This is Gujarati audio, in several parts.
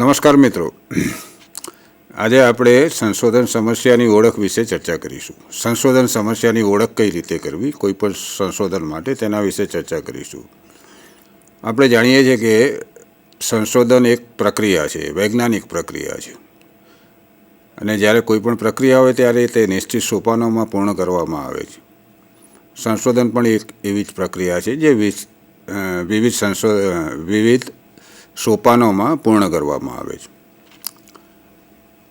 નમસ્કાર મિત્રો, આજે આપણે સંશોધન સમસ્યાની ઓળખ વિશે ચર્ચા કરીશું. સંશોધન સમસ્યાની ઓળખ કઈ રીતે કરવી, કોઈ પણ સંશોધન માટે તેના વિશે ચર્ચા કરીશું. આપણે જાણીએ છીએ કે સંશોધન એક પ્રક્રિયા છે, વૈજ્ઞાનિક પ્રક્રિયા છે, અને જ્યારે કોઈ પણ પ્રક્રિયા હોય ત્યારે તે નિશ્ચિત સોપાનોમાં પૂર્ણ કરવામાં આવે છે. સંશોધન પણ એક એવી જ પ્રક્રિયા છે જે વિવિધ સોપાનોમાં પૂર્ણ કરવામાં આવે છે.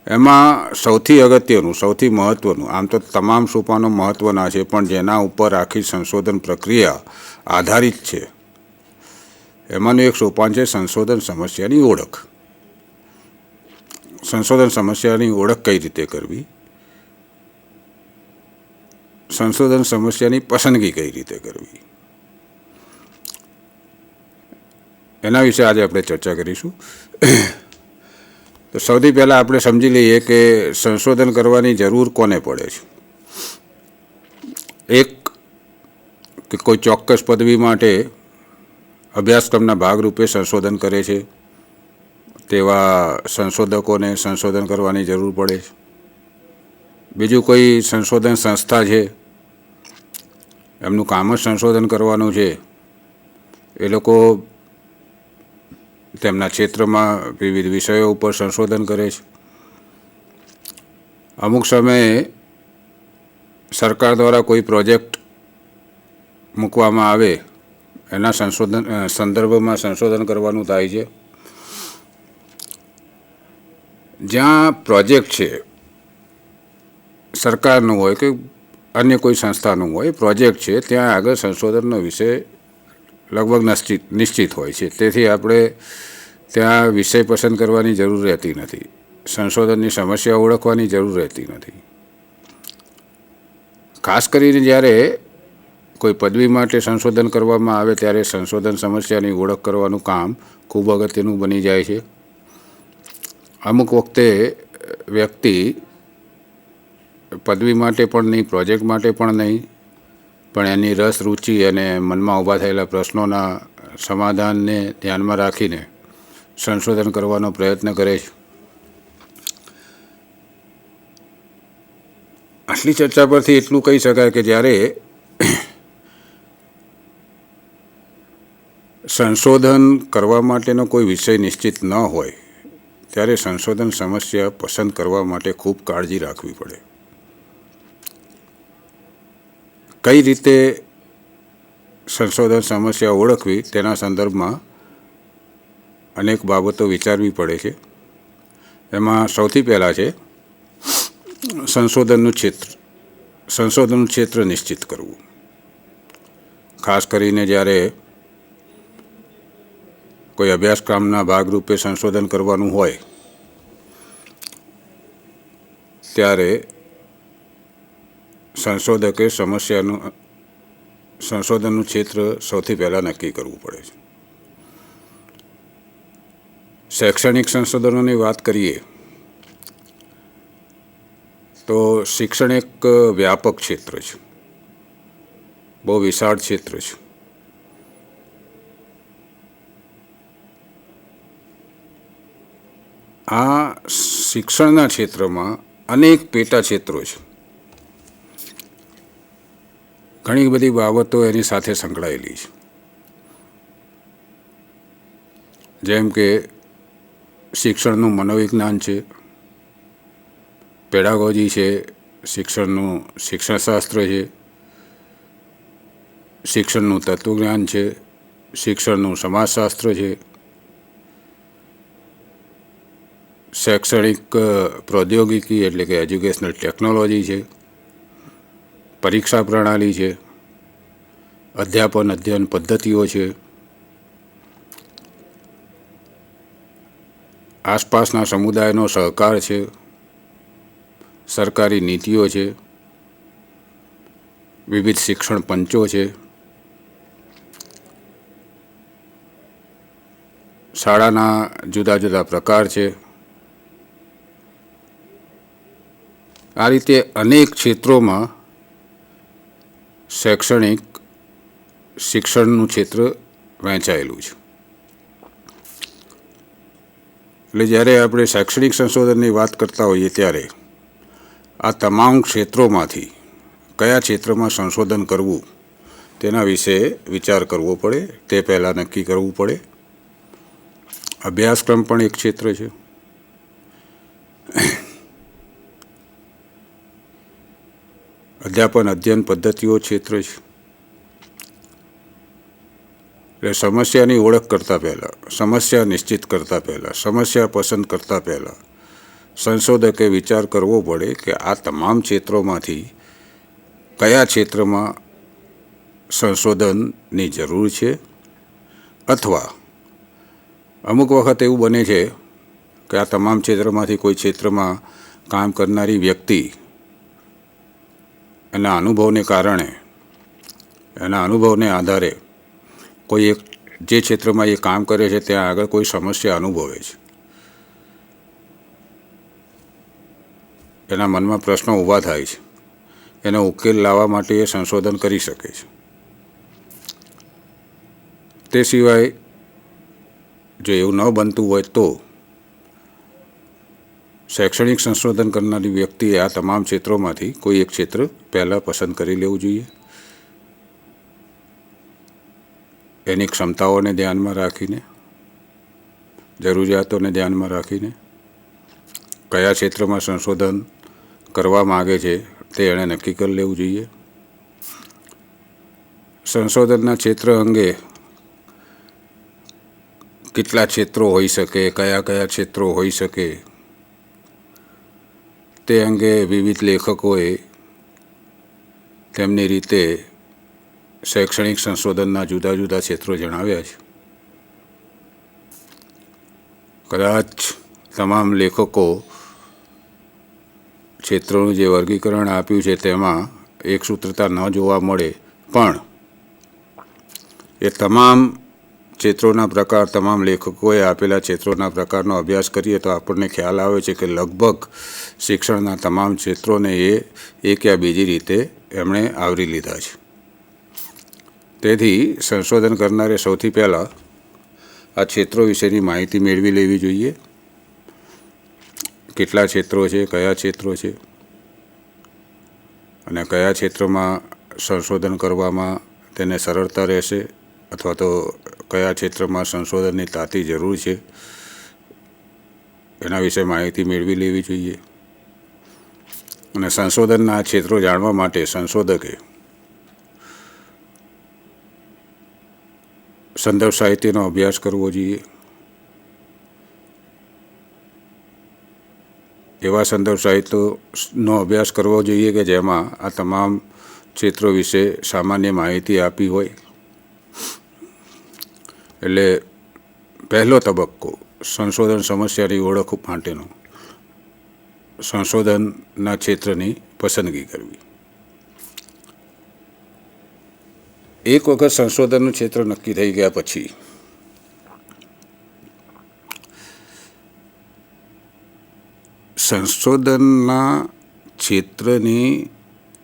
એમાં સૌથી અગત્યનું, સૌથી મહત્ત્વનું, આમ તો તમામ સોપાનો મહત્ત્વના છે, પણ જેના ઉપર આખી સંશોધન પ્રક્રિયા આધારિત છે, એમાંનું એક સોપાન છે સંશોધન સમસ્યાની ઓળખ. સંશોધન સમસ્યાની ઓળખ કઈ રીતે કરવી, સંશોધન સમસ્યાની પસંદગી કઈ રીતે કરવી, એના વિશે આજે આપણે ચર્ચા કરીશું. તો સૌથી પહેલાં આપણે સમજી લઈએ કે સંશોધન કરવાની જરૂર કોને પડે છે. એક કે કોઈ ચોક્કસ પદવી માટે અભ્યાસક્રમના ભાગરૂપે સંશોધન કરે છે તેવા સંશોધકોને સંશોધન કરવાની જરૂર પડે છે. બીજું કોઈ સંશોધન સંસ્થા છે, એમનું કામ જ સંશોધન કરવાનું છે, એ લોકો તેમના ક્ષેત્રમાં વિવિધ વિષયો ઉપર સંશોધન કરે છે. અમુક સમયે સરકાર દ્વારા કોઈ પ્રોજેક્ટ મૂકવામાં આવે, એના સંદર્ભમાં સંશોધન કરવાનું થાય છે. જ્યાં પ્રોજેક્ટ છે, સરકારનું હોય કે અન્ય કોઈ સંસ્થાનું હોય, પ્રોજેક્ટ છે, ત્યાં આગળ સંશોધનનો વિષય લગભગ નિશ્ચિત હોય છે. તેથી આપણે ત્યાં વિષય પસંદ કરવાની જરૂર રહેતી નથી, સંશોધનની સમસ્યા ઓળખવાની જરૂર રહેતી નથી. ખાસ કરીને જ્યારે કોઈ પદવી માટે સંશોધન કરવામાં આવે ત્યારે સંશોધન સમસ્યાની ઓળખ કરવાનું કામ ખૂબ અગત્યનું બની જાય છે. અમુક વખતે વ્યક્તિ પદવી માટે પણ નહીં, પ્રોજેક્ટ માટે પણ નહીં, પણ એની રસ, રુચિ અને મનમાં ઊભા થયેલા પ્રશ્નોના સમાધાનને ધ્યાનમાં રાખીને સંશોધન કરવાનો પ્રયત્ન કરે છે. આટલી ચર્ચા પરથી એટલું કહી શકાય કે જ્યારે સંશોધન કરવા માટેનો કોઈ વિષય નિશ્ચિત ન હોય ત્યારે સંશોધન સમસ્યા પસંદ કરવા માટે ખૂબ કાળજી રાખવી પડે. કઈ રીતે સંશોધન સમસ્યા ઓળખવી તેના સંદર્ભમાં અનેક બાબતો વિચારવી પડે છે. એમાં સૌથી પહેલાં છે સંશોધનનું ક્ષેત્ર નિશ્ચિત કરવું. ખાસ કરીને જ્યારે કોઈ અભ્યાસક્રમના ભાગરૂપે સંશોધન કરવાનું હોય ત્યારે સંશોધકે સંશોધનનું ક્ષેત્ર સૌથી પહેલાં નક્કી કરવું પડે છે. શૈક્ષણિક સંશોધનોની વાત કરીએ તો શિક્ષણ એક વ્યાપક ક્ષેત્ર છે, બહુ વિશાળ ક્ષેત્ર છે. આ શિક્ષણના ક્ષેત્રમાં અનેક પેટા ક્ષેત્રો છે. ઘણી બધી બાબતો એની સાથે સંકળાયેલી છે, જેમ કે શિક્ષણનું મનોવિજ્ઞાન છે, પેડાગોજી છે, શિક્ષણનું શિક્ષણશાસ્ત્ર છે, શિક્ષણનું તત્વજ્ઞાન છે, શિક્ષણનું સમાજશાસ્ત્ર છે, શૈક્ષણિક પ્રૌદ્યોગિકી એટલે કે એજ્યુકેશનલ ટેકનોલોજી છે, પરીક્ષા પ્રણાલી છે, અધ્યયન પદ્ધતિઓ છે, આસપાસના સમુદાયનો સહકાર છે, સરકારી નીતિઓ છે, વિવિધ શિક્ષણ પંચો છે, શાળાના જુદા જુદા પ્રકાર છે. આ રીતે અનેક ક્ષેત્રોમાં શિક્ષણનું ક્ષેત્ર વહેંચાયેલું છે. એટલે જ્યારે આપણે શૈક્ષણિક સંશોધનની વાત કરતા હોઈએ ત્યારે આ તમામ ક્ષેત્રોમાંથી કયા ક્ષેત્રમાં સંશોધન કરવું તેના વિશે વિચાર કરવો પડે. તે પહેલાં નક્કી કરવું પડે. અભ્યાસક્રમ પણ એક ક્ષેત્ર છે. અધ્યાપન અધ્યયન પદ્ધતિઓ ક્ષેત્ર છે. એટલે સમસ્યાની ઓળખ કરતાં પહેલાં, સમસ્યા નિશ્ચિત કરતાં પહેલાં, સમસ્યા પસંદ કરતાં પહેલાં સંશોધકે વિચાર કરવો પડે કે આ તમામ ક્ષેત્રોમાંથી કયા ક્ષેત્રમાં સંશોધનની જરૂર છે, અથવા અમુક વખત એવું બને છે કે આ તમામ ક્ષેત્રમાંથી કોઈ ક્ષેત્રમાં કામ કરનારી વ્યક્તિ એના અનુભવને કારણે, એના અનુભવને આધારે કોઈ એક જે ક્ષેત્રમાં એ કામ કરે છે ત્યાં આગળ કોઈ સમસ્યા અનુભવે છે. એના મનમાં પ્રશ્નો ઊભા થાય છે. એનો ઉકેલ લાવવા માટે એ સંશોધન કરી શકે છે. તે સિવાય જો એવું ન બનતું હોય તો શૈક્ષણિક સંશોધન કરનારી વ્યક્તિએ આ તમામ ક્ષેત્રોમાંથી કોઈ એક ક્ષેત્ર પહેલાં પસંદ કરી લેવું જોઈએ. એની ક્ષમતાઓને ધ્યાનમાં રાખીને, જરૂરિયાતોને ધ્યાનમાં રાખીને કયા ક્ષેત્રમાં સંશોધન કરવા માગે છે તે એણે નક્કી કરી લેવું જોઈએ. સંશોધનના ક્ષેત્ર અંગે કેટલા ક્ષેત્રો હોઈ શકે, કયા કયા ક્ષેત્રો હોઈ શકે, તે અંગે વિવિધ લેખકોએ તેમની રીતે શૈક્ષણિક સંશોધનના જુદા જુદા ક્ષેત્રો જણાવ્યા છે. કદાચ તમામ લેખકો ક્ષેત્રોનું જે વર્ગીકરણ આપ્યું છે તેમાં એકસૂત્રતા ન જોવા મળે, પણ એ તમામ ક્ષેત્રોના પ્રકાર, તમામ લેખકોએ આપેલા ક્ષેત્રોના પ્રકારનો અભ્યાસ કરીએ તો આપણને ખ્યાલ આવે છે કે લગભગ શિક્ષણના તમામ ક્ષેત્રોને એ એક યા બીજી રીતે એમણે આવરી લીધા છે. તેથી સંશોધન કરનારે સૌથી પહેલાં આ ક્ષેત્રો વિશેની માહિતી મેળવી લેવી જોઈએ. કેટલા ક્ષેત્રો છે, કયા ક્ષેત્રો છે, અને કયા ક્ષેત્રમાં સંશોધન કરવામાં તેને સરળતા રહેશે, અથવા તો કયા ક્ષેત્રમાં સંશોધનની તાતી જરૂર છે, એના વિશે માહિતી મેળવી લેવી જોઈએ. અને સંશોધનના આ ક્ષેત્રો જાણવા માટે સંશોધકે સંદર્ભ સાહિત્યનો અભ્યાસ કરવો જોઈએ. એવા સંદર્ભ સાહિત્યનો અભ્યાસ કરવો જોઈએ કે જેમાં આ તમામ ક્ષેત્રો વિશે સામાન્ય માહિતી આપી હોય. એટલે પહેલો તબક્કો સંશોધન સમસ્યાની ઓળખ માટેનો સંશોધનના ક્ષેત્રની પસંદગી કરવી. એક વખત સંશોધનનું ક્ષેત્ર નક્કી થઈ ગયા પછી સંશોધનના ક્ષેત્રની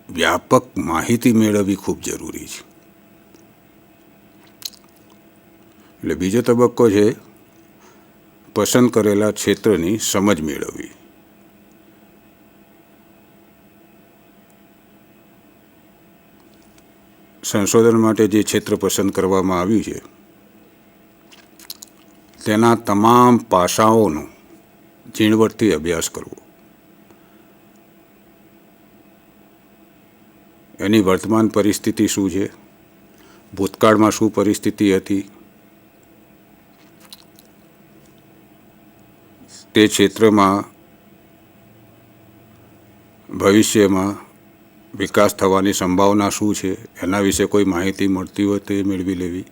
વ્યાપક માહિતી મેળવવી ખૂબ જરૂરી છે. એટલે બીજો તબક્કો છે પસંદ કરેલા ક્ષેત્રની સમજ મેળવવી. સંશોધન માટે જે ક્ષેત્ર પસંદ કરવામાં આવ્યું છે તેના તમામ પાસાઓનો ઝીણવટથી અભ્યાસ કરવો. એની વર્તમાન પરિસ્થિતિ શું છે, ભૂતકાળમાં શું પરિસ્થિતિ હતી, તે ક્ષેત્રમાં ભવિષ્યમાં વિકાસ થવાની સંભાવના શું છે, એના વિશે કોઈ માહિતી મળતી હોય તો એ મેળવી લેવી.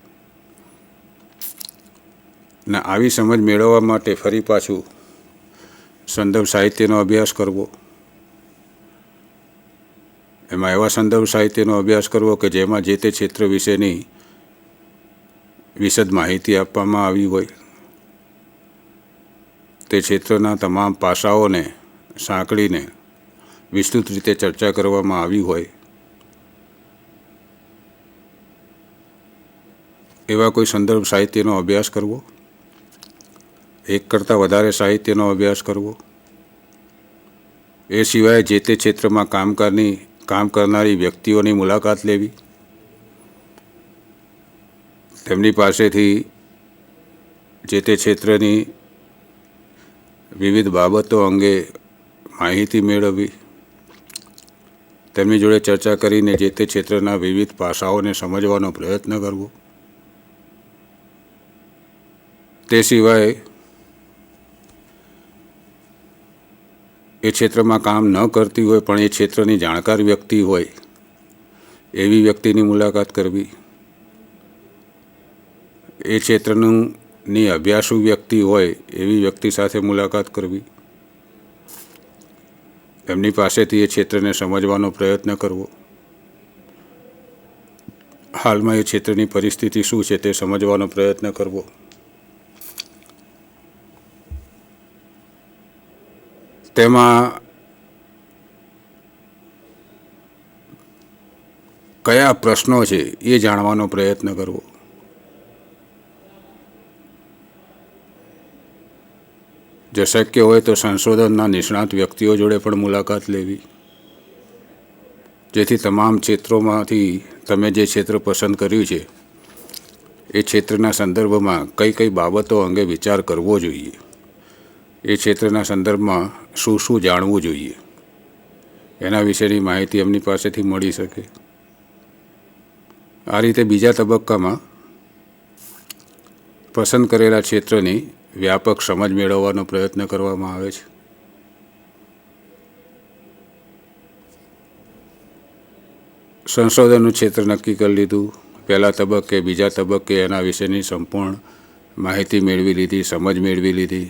ને આવી સમજ મેળવવા માટે ફરી પાછું સંદર્ભ સાહિત્યનો અભ્યાસ કરવો. એમાં એવા સંદર્ભ સાહિત્યનો અભ્યાસ કરવો કે જેમાં જે તે ક્ષેત્ર વિશેની વિશદ માહિતી આપવામાં આવી હોય. તે ક્ષેત્રના તમામ પાસાઓને સાંકળીને વિસ્તૃત રીતે ચર્ચા કરવામાં આવી હોય. એવા કોઈ સંદર્ભ સાહિત્યનો અભ્યાસ કરવો. એક કરતાં વધારે સાહિત્યનો અભ્યાસ કરવો, એ સિવાય જે તે ક્ષેત્રમાં કામ કરનારી વ્યક્તિઓની મુલાકાત લેવી, તેમની પાસેથી જે તે ક્ષેત્રની વિવિધ બાબતો અંગે માહિતી મેળવવી, તેમની જોડે ચર્ચા કરીને જે તે ક્ષેત્રના વિવિધ પાસાઓને સમજવાનો પ્રયત્ન કરવો. તે સિવાય એ ક્ષેત્રમાં કામ ન કરતી હોય પણ એ ક્ષેત્રની જાણકાર વ્યક્તિ હોય એવી વ્યક્તિની મુલાકાત કરવી, એ ક્ષેત્રની અભ્યાસુ વ્યક્તિ હોય એવી વ્યક્તિ સાથે મુલાકાત કરવી, એમની પાસેથી એ ક્ષેત્રને સમજવાનો પ્રયત્ન કરવો, હાલમાં એ ક્ષેત્રની પરિસ્થિતિ શું છે તે સમજવાનો પ્રયત્ન કરવો. તેમાં કયા પ્રશ્નો છે એ જાણવાનો પ્રયત્ન કરવો. જો શક્ય હોય તો સંશોધનના નિષ્ણાત વ્યક્તિઓ જોડે પણ મુલાકાત લેવી, જેથી તમામ ક્ષેત્રોમાંથી તમે જે ક્ષેત્ર પસંદ કર્યું છે એ ક્ષેત્રના સંદર્ભમાં કઈ કઈ બાબતો અંગે વિચાર કરવો જોઈએ, એ ક્ષેત્રના સંદર્ભમાં શું શું જાણવું જોઈએ, એના વિશેની માહિતી એમની પાસેથી મળી શકે. આ રીતે બીજા તબક્કામાં પસંદ કરેલા ક્ષેત્રની વ્યાપક સમજ મેળવવાનો પ્રયત્ન કરવામાં આવે છે. સંશોધનનું ક્ષેત્ર નક્કી કરી લીધું, પહેલા તબક્કે બીજા તબક્કે એના વિશેની સંપૂર્ણ માહિતી મેળવી લીધી, સમજ મેળવી લીધી.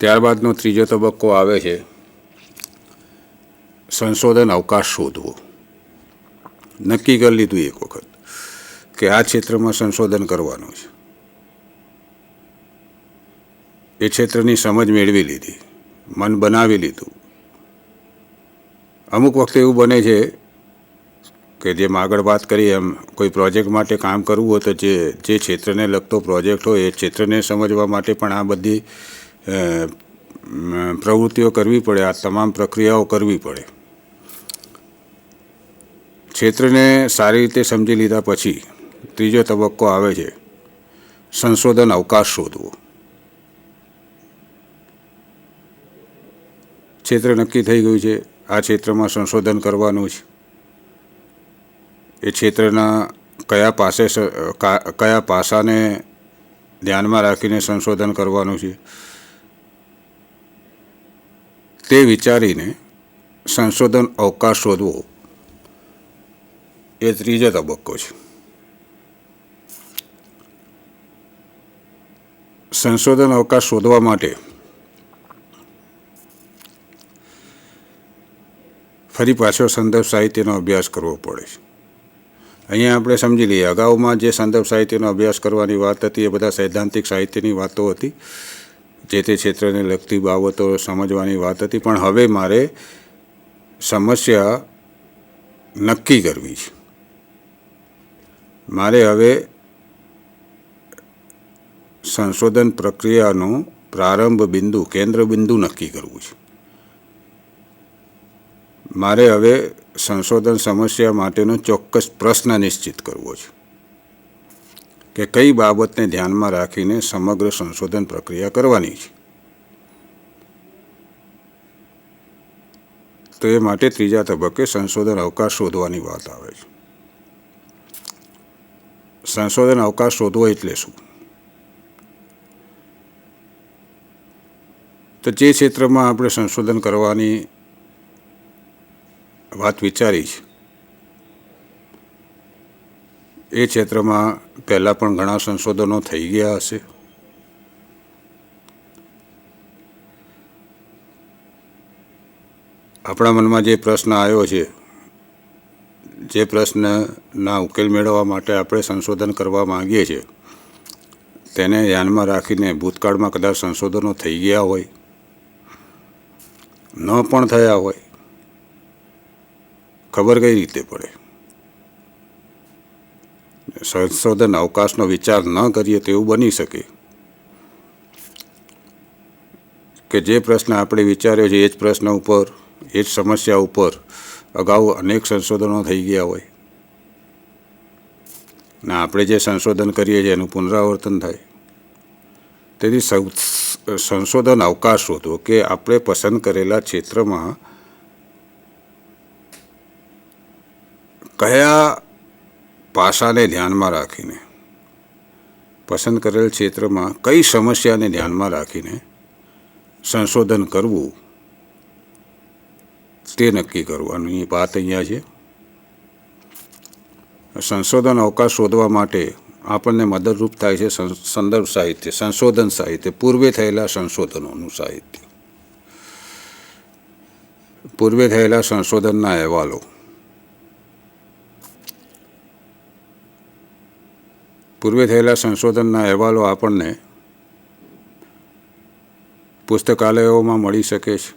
ત્યારબાદનો ત્રીજો તબક્કો આવે છે સંશોધન અવકાશ શોધવો. નક્કી કરી લીધું એક વખત કે આ ક્ષેત્રમાં સંશોધન કરવાનું છે, એ ક્ષેત્રની સમજ મેળવી લીધી, મન બનાવી લીધું. અમુક વખતે એવું બને છે કે જેમ આગળ વાત કરી એમ કોઈ પ્રોજેક્ટ માટે કામ કરવું હોય તો જે ક્ષેત્રને લગતો પ્રોજેક્ટ હોય એ ક્ષેત્રને સમજવા માટે પણ આ બધી પ્રવૃત્તિઓ કરવી પડે, આ તમામ પ્રક્રિયાઓ કરવી પડે. ક્ષેત્રને સારી રીતે સમજી લીધા પછી ત્રીજો તબક્કો આવે છે સંશોધન અવકાશ શોધવો. ક્ષેત્ર નક્કી થઈ ગયું છે, આ ક્ષેત્રમાં સંશોધન કરવાનું છે, એ ક્ષેત્રના કયા પાસાને ધ્યાનમાં રાખીને સંશોધન કરવાનું છે તે વિચારીને સંશોધન અવકાશ શોધવો એ ત્રીજો તબક્કો છે. સંશોધન અવકાશ શોધવા માટે ફરી પાછો સંદર્ભ સાહિત્યનો અભ્યાસ કરવો પડે છે. અહીંયા આપણે સમજી લઈએ, અગાઉમાં જે સંદર્ભ સાહિત્યનો અભ્યાસ કરવાની વાત હતી એ બધા સૈદ્ધાંતિક સાહિત્યની વાતો હતી, જે તે ક્ષેત્રને લગતી બાબતો સમજવાની વાત હતી. પણ હવે મારે સમસ્યા નક્કી કરવી છે. મારે હવે સંશોધન પ્રક્રિયાનું પ્રારંભ બિંદુ, કેન્દ્ર બિંદુ નક્કી કરવું છે. મારે હવે સંશોધન સમસ્યા માટેનો ચોક્કસ પ્રશ્ન નિશ્ચિત કરવો છે કે કઈ બાબતને ધ્યાનમાં રાખીને સમગ્ર સંશોધન પ્રક્રિયા કરવાની છે. તો એ માટે ત્રીજા તબક્કે સંશોધન અવકાશ શોધવાની વાત આવે છે. સંશોધન અવકાશ શોધવો એટલે શું? તો જે ક્ષેત્રમાં આપણે સંશોધન કરવાની વાત વિચારી છે એ ક્ષેત્રમાં પહેલાં પણ ઘણા સંશોધનો થઈ ગયા હશે. આપણા મનમાં જે પ્રશ્ન આવ્યો છે, જે પ્રશ્નના ઉકેલ મેળવવા માટે આપણે સંશોધન કરવા માંગીએ છીએ, તેને ધ્યાનમાં રાખીને ભૂતકાળમાં કદાચ સંશોધનો થઈ ગયા હોય, ન પણ થયા હોય, ખબર કઈ રીતે પડે? સંશોધન અવકાશનો વિચાર ન કરીએ તો એવું બની શકે કે જે પ્રશ્ન આપણે વિચાર્યો છે એ જ પ્રશ્ન ઉપર, એ જ સમસ્યા ઉપર અગાઉ અનેક સંશોધનો થઈ ગયા હોય ને આપણે જે સંશોધન કરીએ છીએ એનું પુનરાવર્તન થાય. તેથી સંશોધન અવકાશ શોધવો કે આપણે પસંદ કરેલા ક્ષેત્રમાં કયા પાસાને ધ્યાનમાં રાખીને, પસંદ કરેલ ક્ષેત્રમાં કઈ સમસ્યાને ધ્યાનમાં રાખીને સંશોધન કરવું તે નક્કી કરવાની વાત અહીંયા છે. સંશોધન અવકાશ શોધવા માટે આપણને મદદરૂપ થાય છે સંદર્ભ સાહિત્ય, સંશોધન સાહિત્ય, પૂર્વે થયેલા સંશોધનોનું સાહિત્ય, પૂર્વે થયેલા સંશોધનના અહેવાલો. પૂર્વે થયેલા સંશોધનના અહેવાલો આપણને પુસ્તકાલયોમાં મળી શકે છે,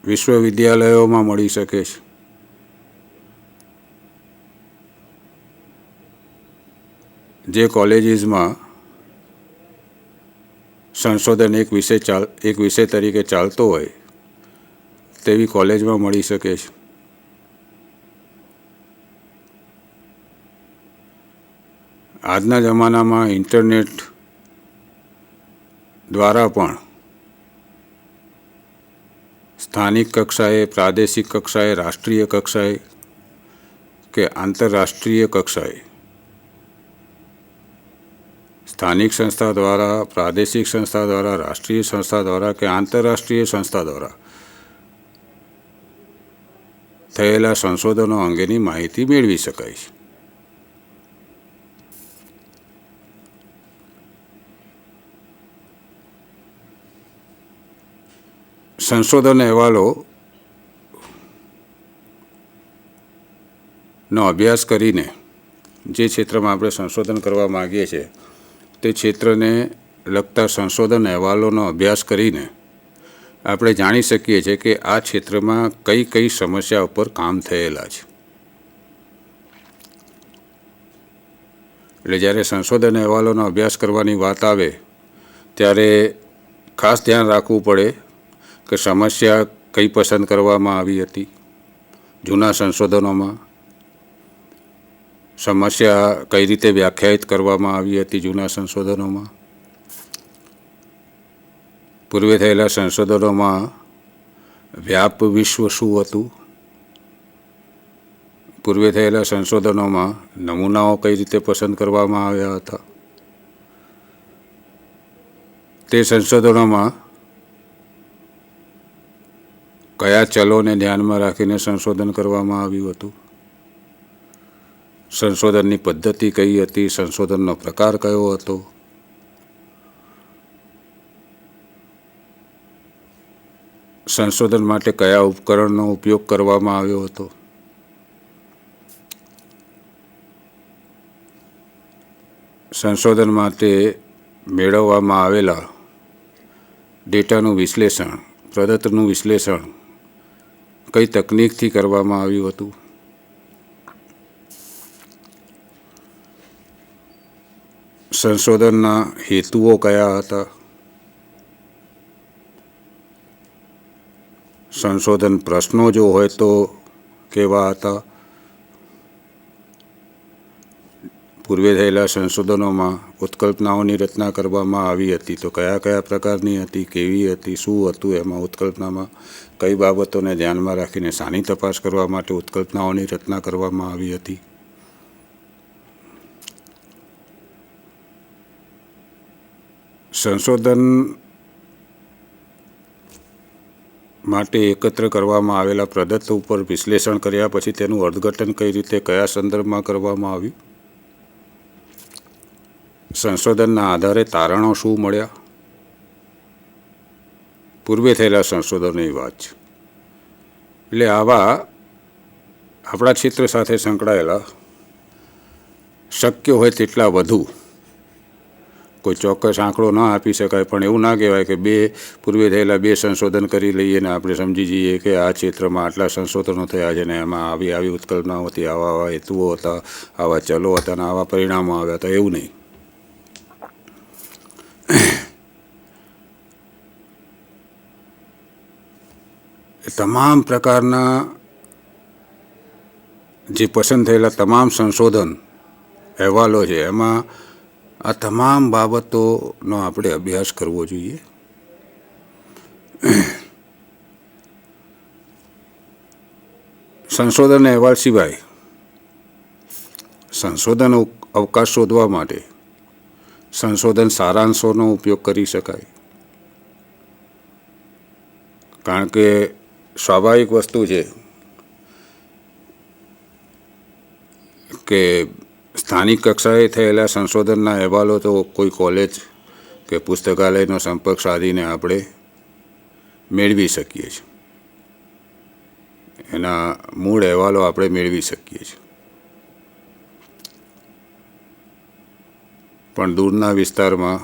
વિશ્વવિદ્યાલયોમાં મળી શકે છે, જે કોલેજીસમાં સંશોધન એક વિષય તરીકે ચાલતો હોય તેવી કોલેજમાં મળી શકે છે. આજના જમાનામાં ઇન્ટરનેટ દ્વારા પણ સ્થાનિક કક્ષાએ, પ્રાદેશિક કક્ષાએ, રાષ્ટ્રીય કક્ષાએ કે આંતરરાષ્ટ્રીય કક્ષાએ સ્થાનિક સંસ્થા દ્વારા, પ્રાદેશિક સંસ્થા દ્વારા, રાષ્ટ્રીય સંસ્થા દ્વારા કે આંતરરાષ્ટ્રીય સંસ્થા દ્વારા થયેલા સંશોધનો અંગેની માહિતી મેળવી શકાય છે. સંશોધન અહેવાલોનો અભ્યાસ કરીને જે ક્ષેત્રમાં આપણે સંશોધન કરવા માગીએ છીએ તે ક્ષેત્રને લગતા સંશોધન અહેવાલોનો અભ્યાસ કરીને આપણે જાણી શકીએ છીએ કે આ ક્ષેત્રમાં કઈ કઈ સમસ્યા ઉપર કામ થયેલા છે. એટલે જ્યારે સંશોધન અહેવાલોનો અભ્યાસ કરવાની વાત આવે ત્યારે ખાસ ધ્યાન રાખવું પડે કે સમસ્યા કઈ પસંદ કરવામાં આવી હતી જૂના સંશોધનોમાં, સમસ્યા કઈ રીતે વ્યાખ્યાયિત કરવામાં આવી હતી જૂના સંશોધનોમાં, પૂર્વે થયેલા સંશોધનોમાં વ્યાપ વિશ્વ શું હતું, પૂર્વે થયેલા સંશોધનોમાં નમૂનાઓ કઈ રીતે પસંદ કરવામાં આવ્યા હતા, તે સંશોધનોમાં કયા ચલોને ધ્યાનમાં રાખીને સંશોધન કરવામાં આવ્યું હતું, સંશોધનની પદ્ધતિ કઈ હતી, સંશોધનનો પ્રકાર કયો હતો, સંશોધન માટે કયા ઉપકરણનો ઉપયોગ કરવામાં આવ્યો હતો, સંશોધન માટે મેળવવામાં આવેલા ડેટાનું વિશ્લેષણ, પ્રદત્તનું વિશ્લેષણ કઈ તકનીકથી કરવામાં આવ્યું હતું, સંશોધનના હેતુઓ કયા હતા, સંશોધન પ્રશ્નો જો હોય તો કેવા હતા, પૂર્વે થયેલા સંશોધનોમાં ઉત્કલ્પનાઓની રચના કરવામાં આવી હતી તો કયા કયા પ્રકારની હતી, કેવી હતી, શું હતું, એમાં ઉત્કલ્પનામાં કઈ બાબતોને ધ્યાનમાં રાખીને શાની તપાસ કરવા માટે ઉત્કલ્પનાઓની રચના કરવામાં આવી હતી. સંશોધન માટે એકત્ર કરવામાં આવેલા પ્રદત્ત ઉપર વિશ્લેષણ કર્યા પછી તેનું અર્થઘટન કઈ રીતે કયા સંદર્ભમાં કરવામાં આવ્યું, સંશોધનના આધારે તારણો શું મળ્યા, પૂર્વે થયેલા સંશોધનોની વાત છે. એટલે આવા આપણા ક્ષેત્ર સાથે સંકળાયેલા શક્ય હોય તેટલા વધુ કોઈ ચોક્કસ આંકડો ન આપી શકાય, પણ એવું ના કહેવાય કે પૂર્વે થયેલા 2 સંશોધન કરી લઈએ ને આપણે સમજી જઈએ કે આ ક્ષેત્રમાં આટલા સંશોધનો થયા છે ને એમાં આવી ઉત્કલ્પનાઓ હતી, આવા હેતુઓ હતા, આવા ચલો હતા અને આવા પરિણામો આવ્યા હતા, એવું નહીં. તમામ પ્રકારના જે પસંદ થયેલા તમામ સંશોધન અહેવાલો છે એમાં આ તમામ બાબતોનો આપણે અભ્યાસ કરવો જોઈએ. સંશોધન અહેવાલ સિવાય સંશોધન અવકાશ શોધવા માટે સંશોધન સારાંશોનો ઉપયોગ કરી શકાય. કારણ કે સ્વાભાવિક વસ્તુ છે કે સ્થાનિક કક્ષાએ થયેલા સંશોધનના અહેવાલો તો કોઈ કોલેજ કે પુસ્તકાલયનો સંપર્ક સાધીને આપણે મેળવી શકીએ છીએ, એના મૂળ અહેવાલો આપણે મેળવી શકીએ છીએ. પણ દૂરના વિસ્તારમાં,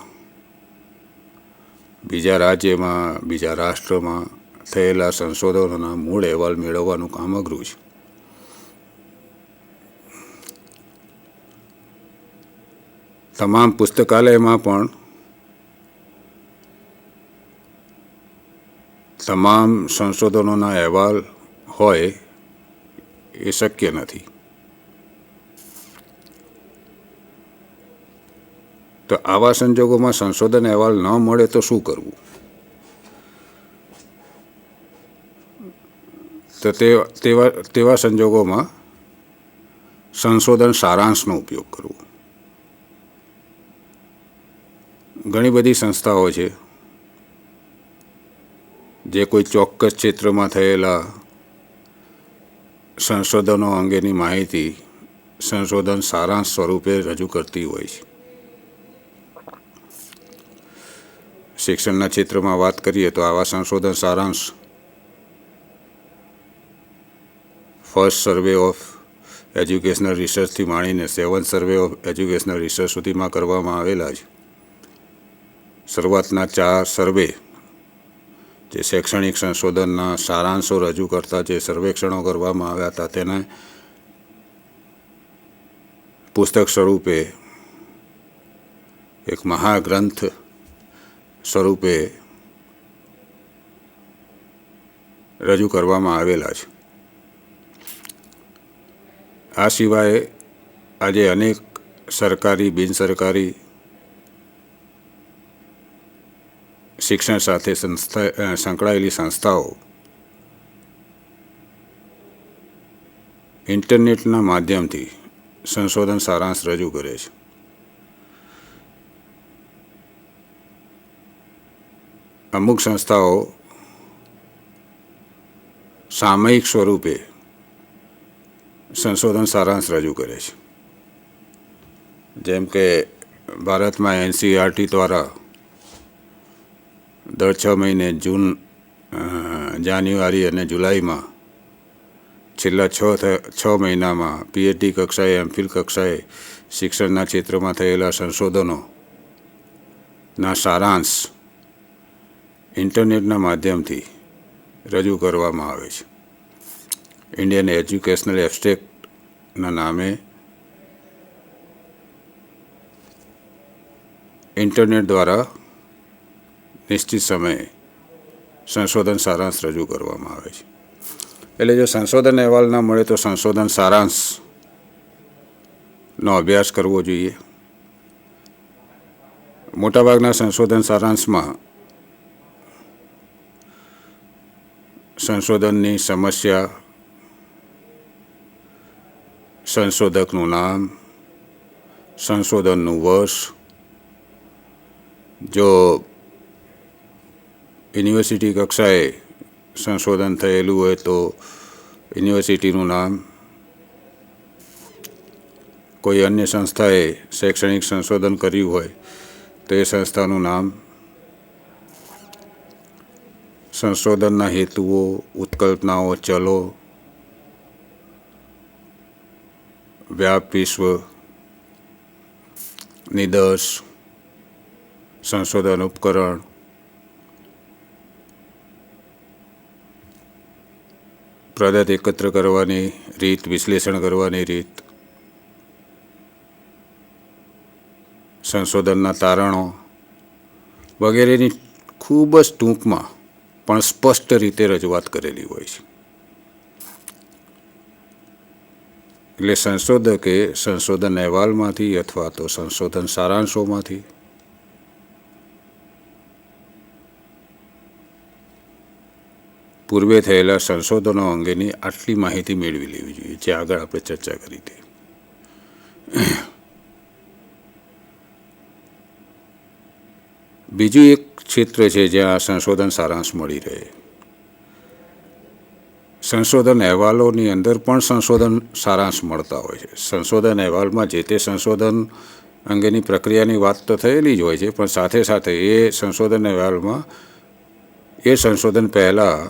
બીજા રાજ્યમાં, બીજા રાષ્ટ્રમાં થયેલા સંશોધનોના મૂળ અહેવાલ મેળવવાનું કામ અઘરું છે. તમામ પુસ્તકાલયમાં પણ તમામ સંશોધનોના અહેવાલ હોય એ શક્ય નથી. તો આવા સંજોગોમાં સંશોધન અહેવાલ ન મળે તો શું કરવું? તો તેવા સંજોગોમાં સંશોધન સારાંશનો ઉપયોગ કરવો. ઘણી બધી સંસ્થાઓ છે જે કોઈ ચોક્કસ ક્ષેત્રમાં થયેલા સંશોધનો અંગેની માહિતી સંશોધન સારાંશ સ્વરૂપે રજૂ કરતી હોય છે. શિક્ષણના ક્ષેત્રમાં વાત કરીએ તો આવા સંશોધન સારાંશ ફર્સ્ટ સર્વે ઓફ એજ્યુકેશનલ રિસર્ચથી માંડીને 7th survey of educational research સુધીમાં કરવામાં આવેલા છે. શરૂઆતના 4 સર્વે જે શૈક્ષણિક સંશોધનના સારાંશો રજૂ કરતા જે સર્વેક્ષણો કરવામાં આવ્યા હતા તેને પુસ્તક સ્વરૂપે એક મહાગ્રંથ સ્વરૂપે રજૂ કરવામાં આવેલા છે. આ સિવાય આજે અનેક સરકારી, બિનસરકારી શિક્ષણ સાથે સંકળાયેલી સંસ્થાઓ ઇન્ટરનેટના માધ્યમથી સંશોધન સારાંશ રજૂ કરે છે. અમુક સંસ્થાઓ સામયિક સ્વરૂપે સંશોધન સારાંશ રજૂ કરે છે. જેમ કે ભારતમાં NCERT દ્વારા દર 6 મહિને જૂન, જાન્યુઆરી અને જુલાઈમાં છેલ્લા 6 મહિનામાં PhD કક્ષાએ, MPhil કક્ષાએ શિક્ષણના ક્ષેત્રમાં થયેલા સંશોધનોના સારાંશ ઇન્ટરનેટના માધ્યમથી રજૂ કરવામાં આવે છે. ઇન્ડિયન એજ્યુકેશનલ એબ્સ્ટ્રેક્ટના નામે ઇન્ટરનેટ દ્વારા નિશ્ચિત સમયે સંશોધન સારાંશ રજૂ કરવામાં આવે છે. એટલે જો સંશોધન અહેવાલ ના મળે તો સંશોધન સારાંશનો અભ્યાસ કરવો જોઈએ. મોટાભાગના સંશોધન સારાંશમાં સંશોધનની સમસ્યા, સંશોધકનું નામ, સંશોધનનું વર્ષ, જો યુનિવર્સિટી કક્ષાએ સંશોધન થયેલું હોય તો યુનિવર્સિટીનું નામ, કોઈ અન્ય સંસ્થાએ શૈક્ષણિક સંશોધન કર્યું હોય તો એ સંસ્થાનું નામ, સંશોધનના હેતુઓ, ઉત્કલ્પનાઓ, ચલો, વ્યાપ વિશ્વ, નિદર્શ, સંશોધન ઉપકરણ, પદ્ધતિ એકત્ર કરવાની રીત, વિશ્લેષણ કરવાની રીત, સંશોધનના તારણો વગેરેની ખૂબ જ ટૂંકમાં પણ સ્પષ્ટ રીતે રજૂઆત કરેલી હોય છે. એટલે સંશોધકે સંશોધન અહેવાલમાંથી અથવા તો સંશોધન સારાંશોમાંથી પૂર્વે થયેલા સંશોધનો અંગેની આટલી માહિતી મેળવી લેવી જોઈએ, જે આગળ આપણે ચર્ચા કરી હતી. બીજું એક ક્ષેત્ર છે જ્યાં સંશોધન સારાંશ મળી રહે. સંશોધન અહેવાલોની અંદર પણ સંશોધન સારાંશ મળતા હોય છે. સંશોધન અહેવાલમાં જે તે સંશોધન અંગેની પ્રક્રિયાની વાત તો થયેલી જ હોય છે, પણ સાથે સાથે એ સંશોધન અહેવાલમાં એ સંશોધન પહેલાં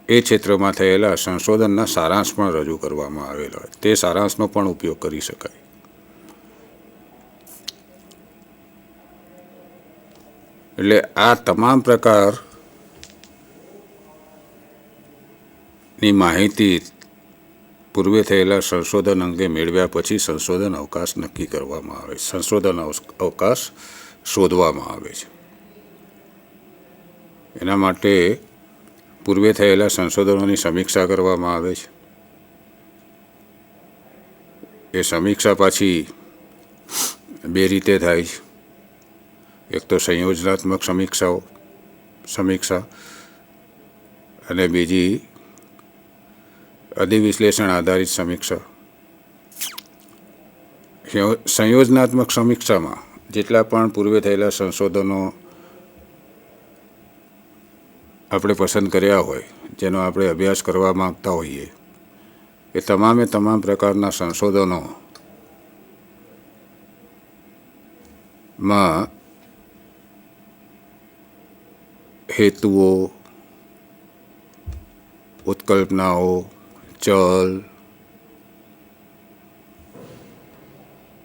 એ ક્ષેત્રમાં થયેલા સંશોધનના સારાંશ પણ રજૂ કરવામાં આવેલા હોય. તે સારાંશનો પણ ઉપયોગ કરી શકાય. એટલે આ તમામ પ્રકારની માહિતી પૂર્વે થયેલા સંશોધન અંગે મેળવ્યા પછી સંશોધન અવકાશ નક્કી કરવામાં આવે, સંશોધન અવકાશ શોધવામાં આવે છે. એના માટે પૂર્વે થયેલા સંશોધનોની સમીક્ષા કરવામાં આવે છે. એ સમીક્ષા પાછી બે રીતે થાય છે. એક તો સંયોજનાત્મક સમીક્ષા અને બીજી અધિવિશ્લેષણ આધારિત સમીક્ષા. સંયોજનાત્મક સમીક્ષામાં જેટલા પણ પૂર્વે થયેલા સંશોધનો આપણે પસંદ કર્યા હોય, જેનો આપણે અભ્યાસ કરવા માગતા હોઈએ, એ તમામે તમામ પ્રકારના સંશોધનોમાં હેતુઓ, ઉત્કલ્પનાઓ, ચલ,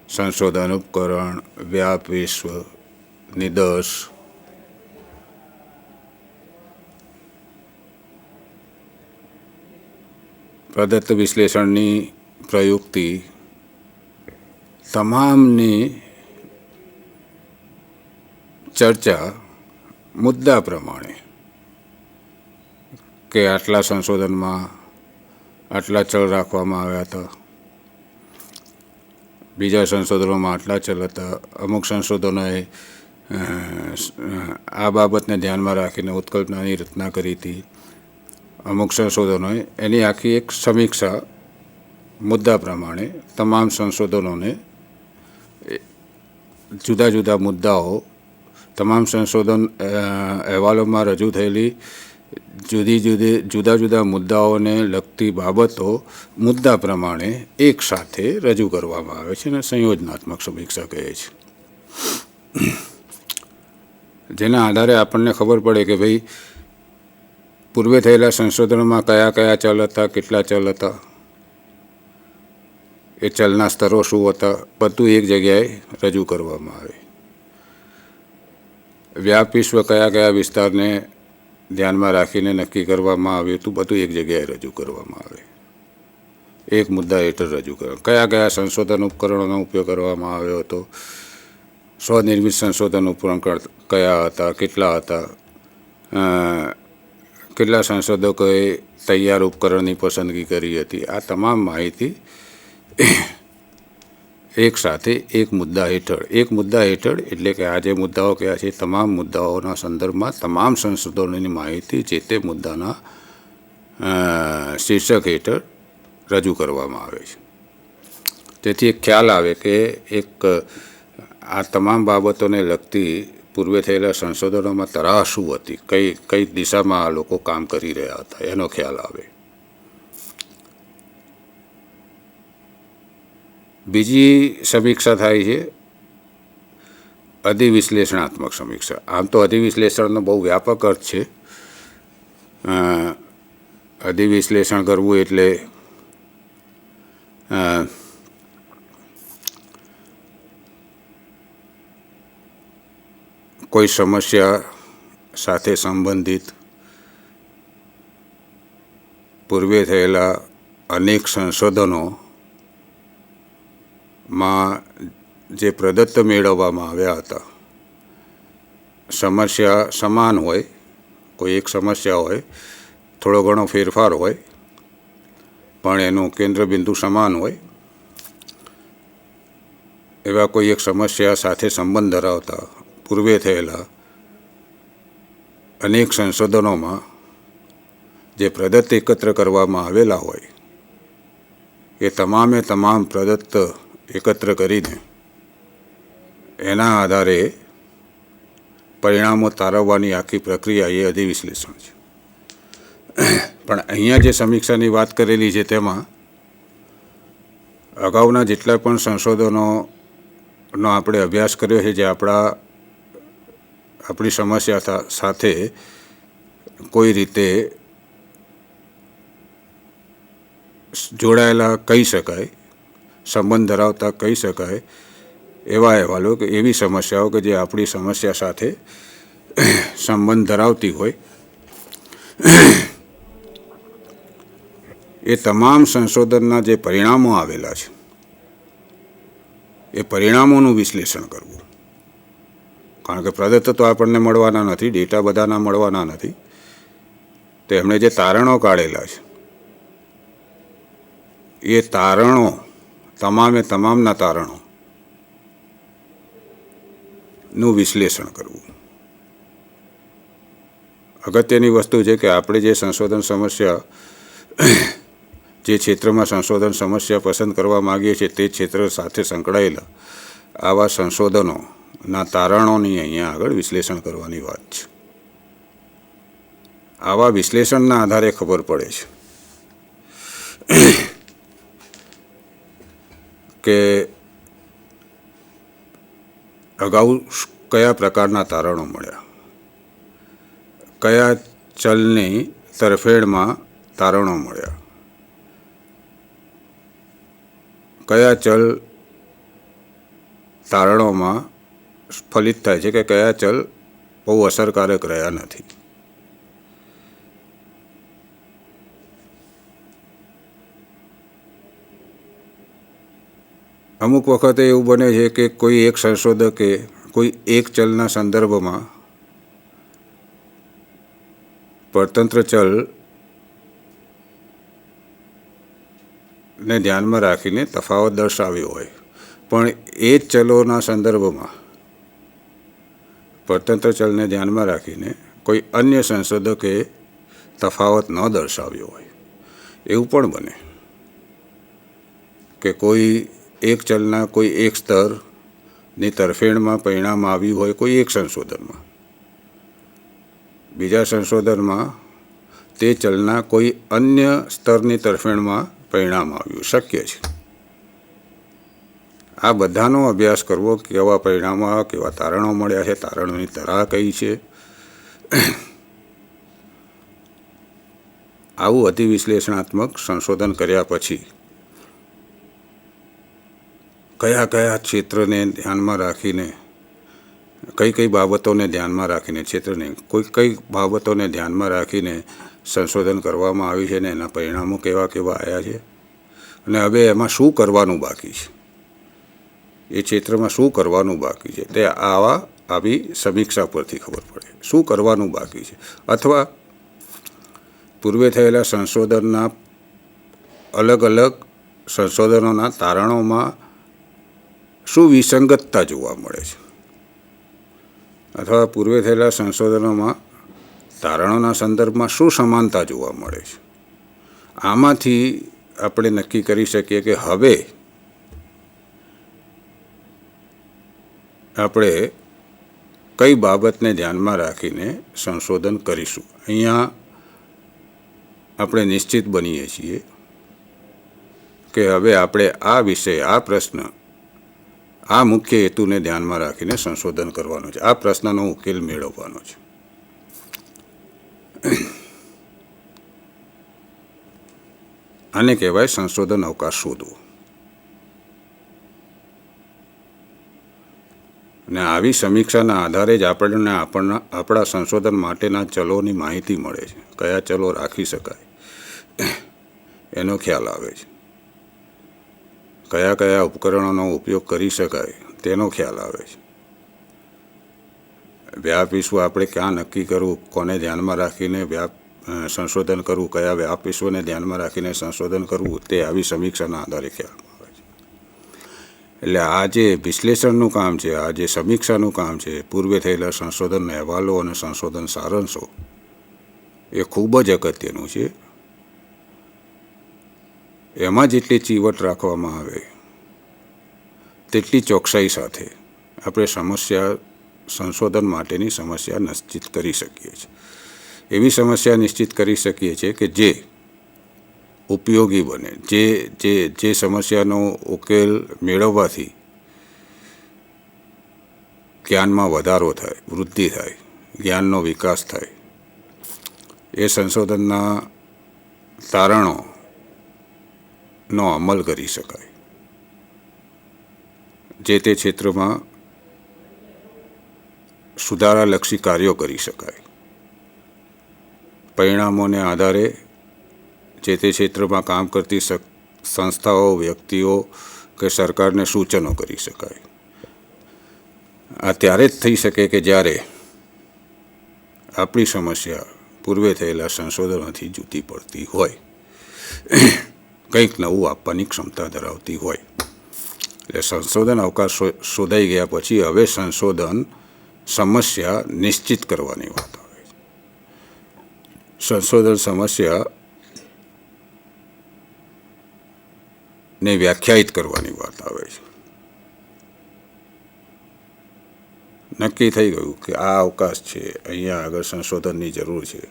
સંશોધન ઉપકરણ, વ્યાપ વિશ્વ, નિદર્શ, પ્રદત્ત વિશ્લેષણની પ્રયુક્તિ, તમામની ચર્ચા મુદ્દા પ્રમાણે કે આટલા સંશોધનમાં આટલા ચલ રાખવામાં આવ્યા હતા, બીજા સંશોધનોમાં આટલા ચલ હતા, અમુક સંશોધનોએ આ બાબતને ધ્યાનમાં રાખીને ઉત્કલ્પનાની રચના કરી હતી, અમુક સંશોધનોએ એની આખી એક સમીક્ષા મુદ્દા પ્રમાણે તમામ સંશોધનોને જુદા જુદા મુદ્દાઓ, તમામ સંશોધન અહેવાલોમાં રજૂ થયેલી જુદા જુદા મુદ્દાઓને લગતી બાબતો મુદ્દા પ્રમાણે એક સાથે રજૂ કરવામાં આવે છે અને સંયોજનાત્મક સમીક્ષા કહે છે. જેના આધારે આપણને ખબર પડે કે ભાઈ પૂર્વે થયેલા સંશોધનોમાં કયા કયા ચલ હતા, કેટલા ચલ હતા, એ ચલના સ્તરો શું હતા, બધું એક જગ્યાએ રજૂ કરવામાં આવે. વ્યાપ વિશ્વ કયા કયા વિસ્તારને ધ્યાનમાં રાખીને નક્કી કરવામાં આવ્યું હતું, બધું એક જગ્યાએ રજૂ કરવામાં આવે. એક મુદ્દા હેઠળ રજૂ કરવા. કયા કયા સંશોધન ઉપકરણોનો ઉપયોગ કરવામાં આવ્યો હતો, સ્વનિર્મિત સંશોધન ઉપકરણ કયા હતા, કેટલા હતા, કેટલા સંશોધકોએ તૈયાર ઉપકરણની પસંદગી કરી હતી. આ તમામ માહિતી એક સાથે એક મુદ્દા હેઠળ એટલે કે આ જે મુદ્દાઓ કયા છે તમામ મુદ્દાઓના સંદર્ભમાં તમામ સંશોધનોની માહિતી જે તે મુદ્દાના શીર્ષક હેઠળ રજૂ કરવામાં આવે છે. તેથી એક ખ્યાલ આવે કે આ તમામ બાબતોને લગતી પૂર્વે થયેલા સંશોધનોમાં તરાહ શું હતી, કઈ દિશામાં આ લોકો કામ કરી રહ્યા હતા, એનો ખ્યાલ આવે. બીજી સમીક્ષા થાય છે અધિવિશ્લેષણાત્મક સમીક્ષા. આમ તો અધિવિશ્લેષણનો બહુ વ્યાપક અર્થ છે. અધિવિશ્લેષણ કરવું એટલે કોઈ સમસ્યા સાથે સંબંધિત પૂર્વે થયેલા અનેક સંશોધનોમાં જે પ્રદત્ત મેળવવામાં આવ્યા હતા, સમસ્યા સમાન હોય, કોઈ એક સમસ્યા હોય, થોડો ઘણો ફેરફાર હોય, પણ એનું કેન્દ્રબિંદુ સમાન હોય, એવા કોઈ એક સમસ્યા સાથે સંબંધ ધરાવતા પૂર્વે થયેલા અનેક સંશોધનોમાં જે પ્રદત્ત એકત્ર કરવામાં આવેલા હોય, એ તમામે તમામ પ્રદત્ત એકત્ર કરીને એના આધારે પરિણામો તારવવાની આખી પ્રક્રિયા એ અધિવિશ્લેષણ છે. પણ અહીંયા જે સમીક્ષાની વાત કરેલી છે તેમાં અગાઉના જેટલા પણ સંશોધનોનો આપણે અભ્યાસ કર્યો છે, જે આપણી સમસ્યા સાથે કોઈ રીતે જોડાયેલા કહી શકાય, સંબંધ ધરાવતા કહી શકાય, એવા અહેવાલો કે એવી સમસ્યાઓ કે જે આપણી સમસ્યા સાથે સંબંધ ધરાવતી હોય, એ તમામ સંશોધનના જે પરિણામો આવેલા છે એ પરિણામોનું વિશ્લેષણ કરવું. કારણ કે પ્રદત્ત તો આપણને મળવાના નથી, ડેટા બધાના મળવાના નથી. તો એમણે જે તારણો કાઢેલા છે એ તારણો, તમામે તમામના તારણોનું વિશ્લેષણ કરવું. અગત્યની વસ્તુ છે કે આપણે જે સંશોધન સમસ્યા, જે ક્ષેત્રમાં સંશોધન સમસ્યા પસંદ કરવા માગીએ છીએ તે ક્ષેત્ર સાથે સંકળાયેલા આવા સંશોધનોના તારણોની અહીંયા આગળ વિશ્લેષણ કરવાની વાત છે. આવા વિશ્લેષણના આધારે ખબર પડે છે કે અગાઉ કયા પ્રકારના તારણો મળ્યા, કયા ચલની તરફેણમાં તારણો મળ્યા, કયા ચલ તારણોમાં ફલિત થાય છે કે કયા ચલ બહુ અસરકારક રહ્યા નથી. અમુક વખતે એવું બને છે કે કોઈ એક સંશોધકે કોઈ એક ચલના સંદર્ભમાં પરતંત્ર ચલને ધ્યાનમાં રાખીને તફાવત દર્શાવ્યો હોય, પણ એ જ ચલોના સંદર્ભમાં પરતંત્ર ચલને ધ્યાનમાં રાખીને કોઈ અન્ય સંશોધકે તફાવત ન દર્શાવ્યો હોય. એવું પણ બને કે કોઈ એક ચલના કોઈ એક સ્તરની તરફેણમાં પરિણામ આવ્યું હોય કોઈ એક સંશોધનમાં, બીજા સંશોધનમાં તે ચલના કોઈ અન્ય સ્તરની તરફેણમાં પરિણામ આવ્યું. શક્ય છે. આ બધાનો અભ્યાસ કરવો, કેવા પરિણામો આવ્યા, કેવા તારણો મળ્યા છે, તારણોની તરાહ કઈ છે. આવું અતિવિશ્લેષણાત્મક સંશોધન કર્યા પછી કયા કયા ક્ષેત્રને ધ્યાનમાં રાખીને, કઈ કઈ બાબતોને ધ્યાનમાં રાખીને, ક્ષેત્રને કઈ બાબતોને ધ્યાનમાં રાખીને સંશોધન કરવામાં આવ્યું છે ને એના પરિણામો કેવા કેવા આવ્યા છે, અને હવે એમાં શું કરવાનું બાકી છે, એ ક્ષેત્રમાં શું કરવાનું બાકી છે, તે આવી સમીક્ષા પરથી ખબર પડે શું કરવાનું બાકી છે. અથવા પૂર્વે થયેલા સંશોધનના અલગ અલગ સંશોધનોના તારણોમાં શું વિસંગતતા જોવા મળે છે, અથવા પૂર્વે થયેલા સંશોધનોમાં તારણોના સંદર્ભમાં શું સમાનતા જોવા મળે છે. આમાંથી આપણે નક્કી કરી શકીએ કે હવે આપણે કઈ બાબતને ધ્યાનમાં રાખીને સંશોધન કરીશું. અહીંયા આપણે નિશ્ચિત બનીએ છીએ કે હવે આપણે આ વિષય, આ પ્રશ્ન, આ મુખ્ય હેતુને ધ્યાનમાં રાખીને સંશોધન કરવાનું છે, આ પ્રશ્નનો ઉકેલ મેળવવાનો છે. આને કહેવાય સંશોધન અવકાશ શોધવો. અને અને આવી સમીક્ષાના આધારે જ આપણને આપણા સંશોધન માટેના ચલોની માહિતી મળે છે. કયા ચલો રાખી શકાય એનો ખ્યાલ આવે છે. કયા કયા ઉપકરણોનો ઉપયોગ કરી શકાય તેનો ખ્યાલ આવે છે. વ્યાપ વિશ્વ આપણે ક્યાં નક્કી કરવું, કોને ધ્યાનમાં રાખીને સંશોધન કરવું, કયા વ્યાપ વિશ્વને ધ્યાનમાં રાખીને સંશોધન કરવું, તે આવી સમીક્ષાના આધારે ખ્યાલમાં આવે છે. એટલે આ જે વિશ્લેષણનું કામ છે, આ જે સમીક્ષાનું કામ છે, પૂર્વે થયેલા સંશોધન અહેવાલો અને સંશોધન સારાંશો, એ ખૂબ જ અગત્યનું છે. એમાં જેટલી ચીવટ રાખવામાં આવે તેટલી ચોકસાઈ સાથે આપણે સંશોધન માટેની સમસ્યા નિશ્ચિત કરી શકીએ છીએ. એવી સમસ્યા નિશ્ચિત કરી શકીએ છીએ કે જે ઉપયોગી બને, જે સમસ્યાનો ઉકેલ મેળવવાથી જ્ઞાનમાં વધારો થાય, વૃદ્ધિ થાય, જ્ઞાનનો વિકાસ થાય, એ સંશોધનના તારણોનો અમલ કરી શકાય. જે તે ક્ષેત્રમાં સુધારાલક્ષી કાર્યો કરી શકાય. પરિણામોને આધારે જે તે ક્ષેત્રમાં કામ કરતી સંસ્થાઓ, વ્યક્તિઓ કે સરકારને સૂચનો કરી શકાય. આ ત્યારે જ થઈ શકે કે જ્યારે આપણી સમસ્યા પૂર્વે થયેલા સંશોધનોથી જુદી પડતી હોય, કંઈક નવું આપવાની ક્ષમતા ધરાવતી હોય. એટલે સંશોધન અવકાશ શોધાઈ ગયા પછી હવે સંશોધન સમસ્યા નિશ્ચિત કરવાની વાત આવે છે. સંશોધન સમસ્યાને વ્યાખ્યાયિત કરવાની વાત આવે છે. નક્કી થઈ ગયું કે આ અવકાશ છે, અહીંયા આગળ સંશોધનની જરૂર છે,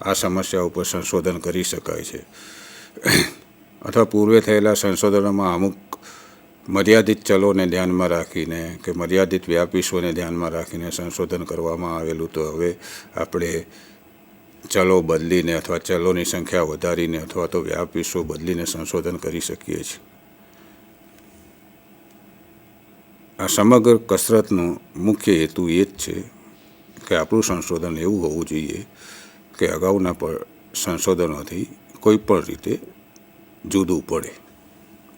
આ સમસ્યા ઉપર સંશોધન કરી શકાય છે. અથવા પૂર્વે થયેલા સંશોધનોમાં અમુક મર્યાદિત ચલોને ધ્યાનમાં રાખીને કે મર્યાદિત વ્યાપ વિશ્વને ધ્યાનમાં રાખીને સંશોધન કરવામાં આવેલું, તો હવે આપણે ચલો બદલીને અથવા ચલોની સંખ્યા વધારીને અથવા તો વ્યાપ વિશ્વ બદલીને સંશોધન કરી શકીએ છીએ. આ સમગ્ર કસરતનો મુખ્ય હેતુ એ જ છે કે આપણું સંશોધન એવું હોવું જોઈએ કે અગાઉના સંશોધનોથી કોઈ પણ રીતે જુદું પડે,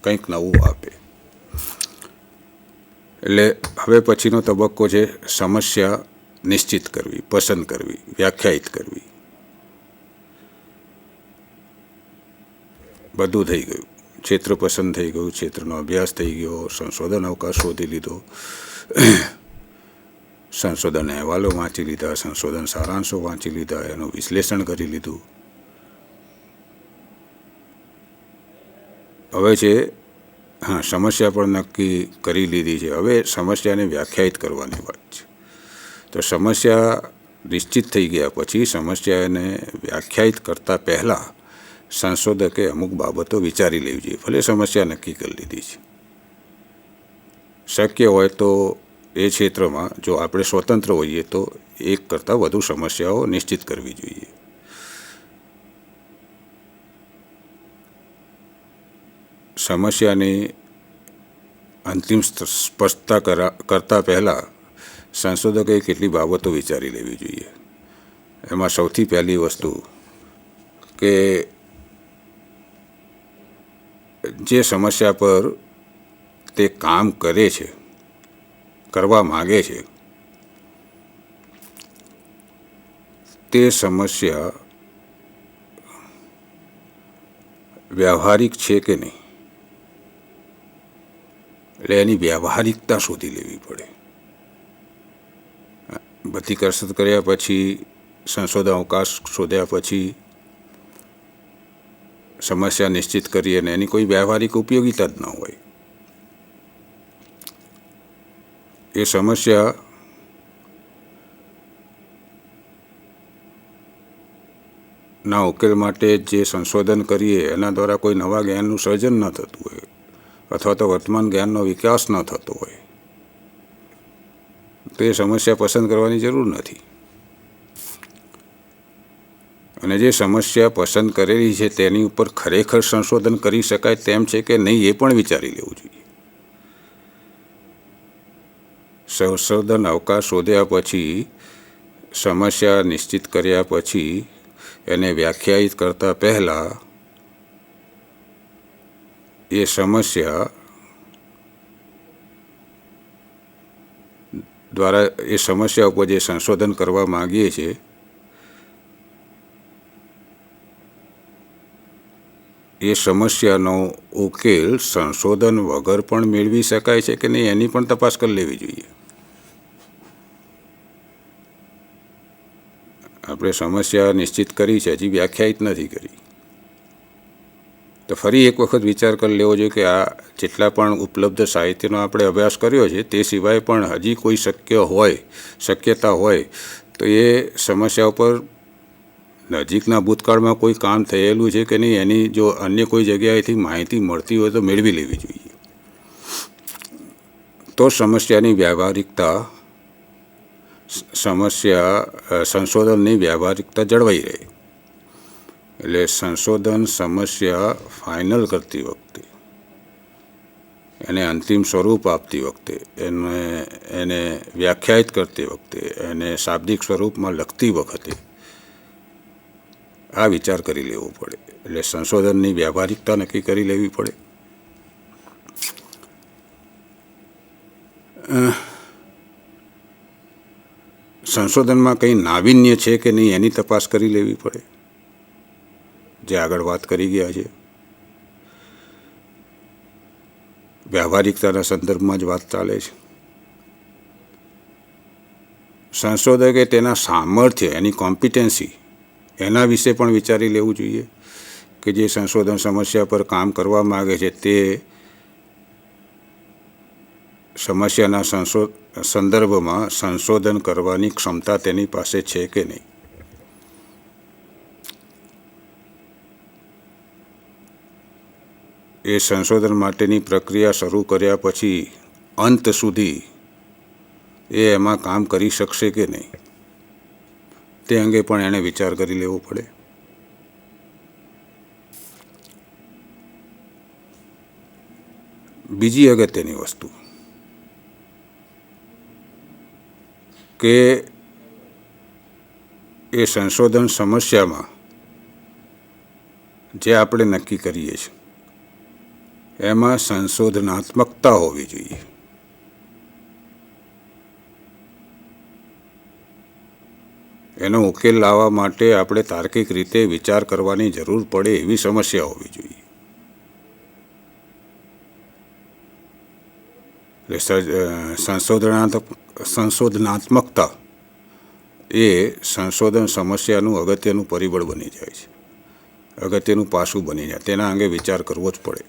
કંઈક નવું આપે. એટલે હવે પછીનો તબક્કો છે સમસ્યા નિશ્ચિત કરવી, પસંદ કરવી, વ્યાખ્યાયિત કરવી. બધું થઈ ગયું. ક્ષેત્ર પસંદ થઈ ગયું, ક્ષેત્રનો અભ્યાસ થઈ ગયો, સંશોધન અવકાશ શોધી લીધો, સંશોધન અહેવાલો વાંચી લીધા, સંશોધન સારાંશો વાંચી લીધા, એનું વિશ્લેષણ કરી લીધું. હવે છે સમસ્યા પણ નક્કી કરી લીધી છે. હવે સમસ્યાને વ્યાખ્યાયિત કરવાની વાત છે. તો સમસ્યા નિશ્ચિત થઈ ગયા પછી સમસ્યાને વ્યાખ્યાયિત કરતાં પહેલાં સંશોધકે અમુક બાબતો વિચારી લેવી જોઈએ. ભલે સમસ્યા નક્કી કરી લીધી છે, શક્ય હોય તો એ ક્ષેત્રમાં જો આપણે સ્વતંત્ર હોઈએ તો એક કરતાં વધુ સમસ્યાઓ નિશ્ચિત કરવી જોઈએ. સમસ્યાની અંતિમ સ્પષ્ટતા કરતાં પહેલાં સંશોધકે કેટલી બાબતો વિચારી લેવી જોઈએ. એમાં સૌથી પહેલી વસ્તુ કે જે સમસ્યા પર તે કામ કરે છે, કરવા માગે છે, તે સમસ્યા વ્યવહારિક છે કે નહીં, એટલે એની વ્યવહારિકતા શોધી લેવી પડે. બધી કસરત કર્યા પછી, સંશોધન અવકાશ શોધ્યા પછી સમસ્યા નિશ્ચિત કરી અને એની કોઈ વ્યવહારિક ઉપયોગિતા જ ન હોય, એ સમસ્યા ના ઉકેલ માટે જે સંશોધન કરીએ એના દ્વારા કોઈ નવા જ્ઞાનનું સર્જન ન થતું હોય અથવા તો વર્તમાન જ્ઞાનનો વિકાસ ન થતો હોય તો એ સમસ્યા પસંદ કરવાની જરૂર નથી. અને જે સમસ્યા પસંદ કરેલી છે તેની ઉપર ખરેખર સંશોધન કરી શકાય તેમ છે કે નહીં એ પણ વિચારી લેવું જોઈએ. સંશોધન અવકાશ શોધ્યા પછી, સમસ્યા નિશ્ચિત કર્યા પછી એને વ્યાખ્યાયિત કરતા પહેલાં એ સમસ્યા દ્વારા એ સમસ્યા ઉપર જે સંશોધન કરવા માગીએ છીએ એ સમસ્યાનો ઉકેલ સંશોધન વગર પણ મેળવી શકાય છે કે નહીં એની પણ તપાસ કરી લેવી જોઈએ. આપણે સમસ્યા નિશ્ચિત કરી છે, હજી વ્યાખ્યાયિત નથી કરી, તો ફરી એક વખત વિચાર કરી લેવો જોઈએ કે આ જેટલા પણ ઉપલબ્ધ સાહિત્યનો આપણે અભ્યાસ કર્યો છે તે સિવાય પણ હજી કોઈ શક્યતા હોય તો એ સમસ્યા ઉપર નજીકના ભૂતકાળમાં કોઈ કામ થયેલું છે કે નહીં એની જો અન્ય કોઈ જગ્યાએથી માહિતી મળતી હોય તો મેળવી લેવી જોઈએ. તો સમસ્યાની વ્યવહારિકતા સંશોધનની વ્યવહારિકતા જળવાઈ રહે. એટલે સંશોધન સમસ્યા ફાઇનલ કરતી વખતે, એને અંતિમ સ્વરૂપ આપતી વખતે, એને વ્યાખ્યાયિત કરતી વખતે, એને શાબ્દિક સ્વરૂપમાં લખતી વખતે આ વિચાર કરી લેવો પડે. એટલે સંશોધનની વ્યવહારિકતા નક્કી કરી લેવી પડે. સંશોધનમાં કંઈ નાવીન્ય છે કે નહીં એની તપાસ કરી લેવી પડે, જે આગળ વાત કરી ગયા છે. વ્યવહારિકતાના સંદર્ભમાં જ વાત ચાલે છે. સંશોધકે તેના સામર્થ્ય, એની કોમ્પિટન્સી, એના વિશે પણ વિચારી લેવું જોઈએ કે જે સંશોધન સમસ્યા પર કામ કરવા માગે છે તે સમસ્યાના સંદર્ભમાં સંશોધન કરવાની ક્ષમતા તેની પાસે છે કે નહીં. એ સંશોધન માટેની પ્રક્રિયા શરૂ કર્યા પછી અંત સુધી એ એમાં કામ કરી શકશે કે નહીં તે અંગે પણ એણે વિચાર કરી લેવો પડે. બીજી અગત્યની વસ્તુ કે એ સંશોધન સમસ્યામાં જે આપણે નક્કી કરીએ છીએ એમાં સંશોધનાત્મકતા હોવી જોઈએ. એનો ઉકેલ લાવવા માટે આપણે તાર્કિક રીતે વિચાર કરવાની જરૂર પડે એવી સમસ્યા હોવી જોઈએ. સંશોધનાત્મકતા એ સંશોધન સમસ્યાનું અગત્યનું પરિબળ બની જાય છે, અગત્યનું પાસું બની જાય. તેના અંગે વિચાર કરવો જ પડે.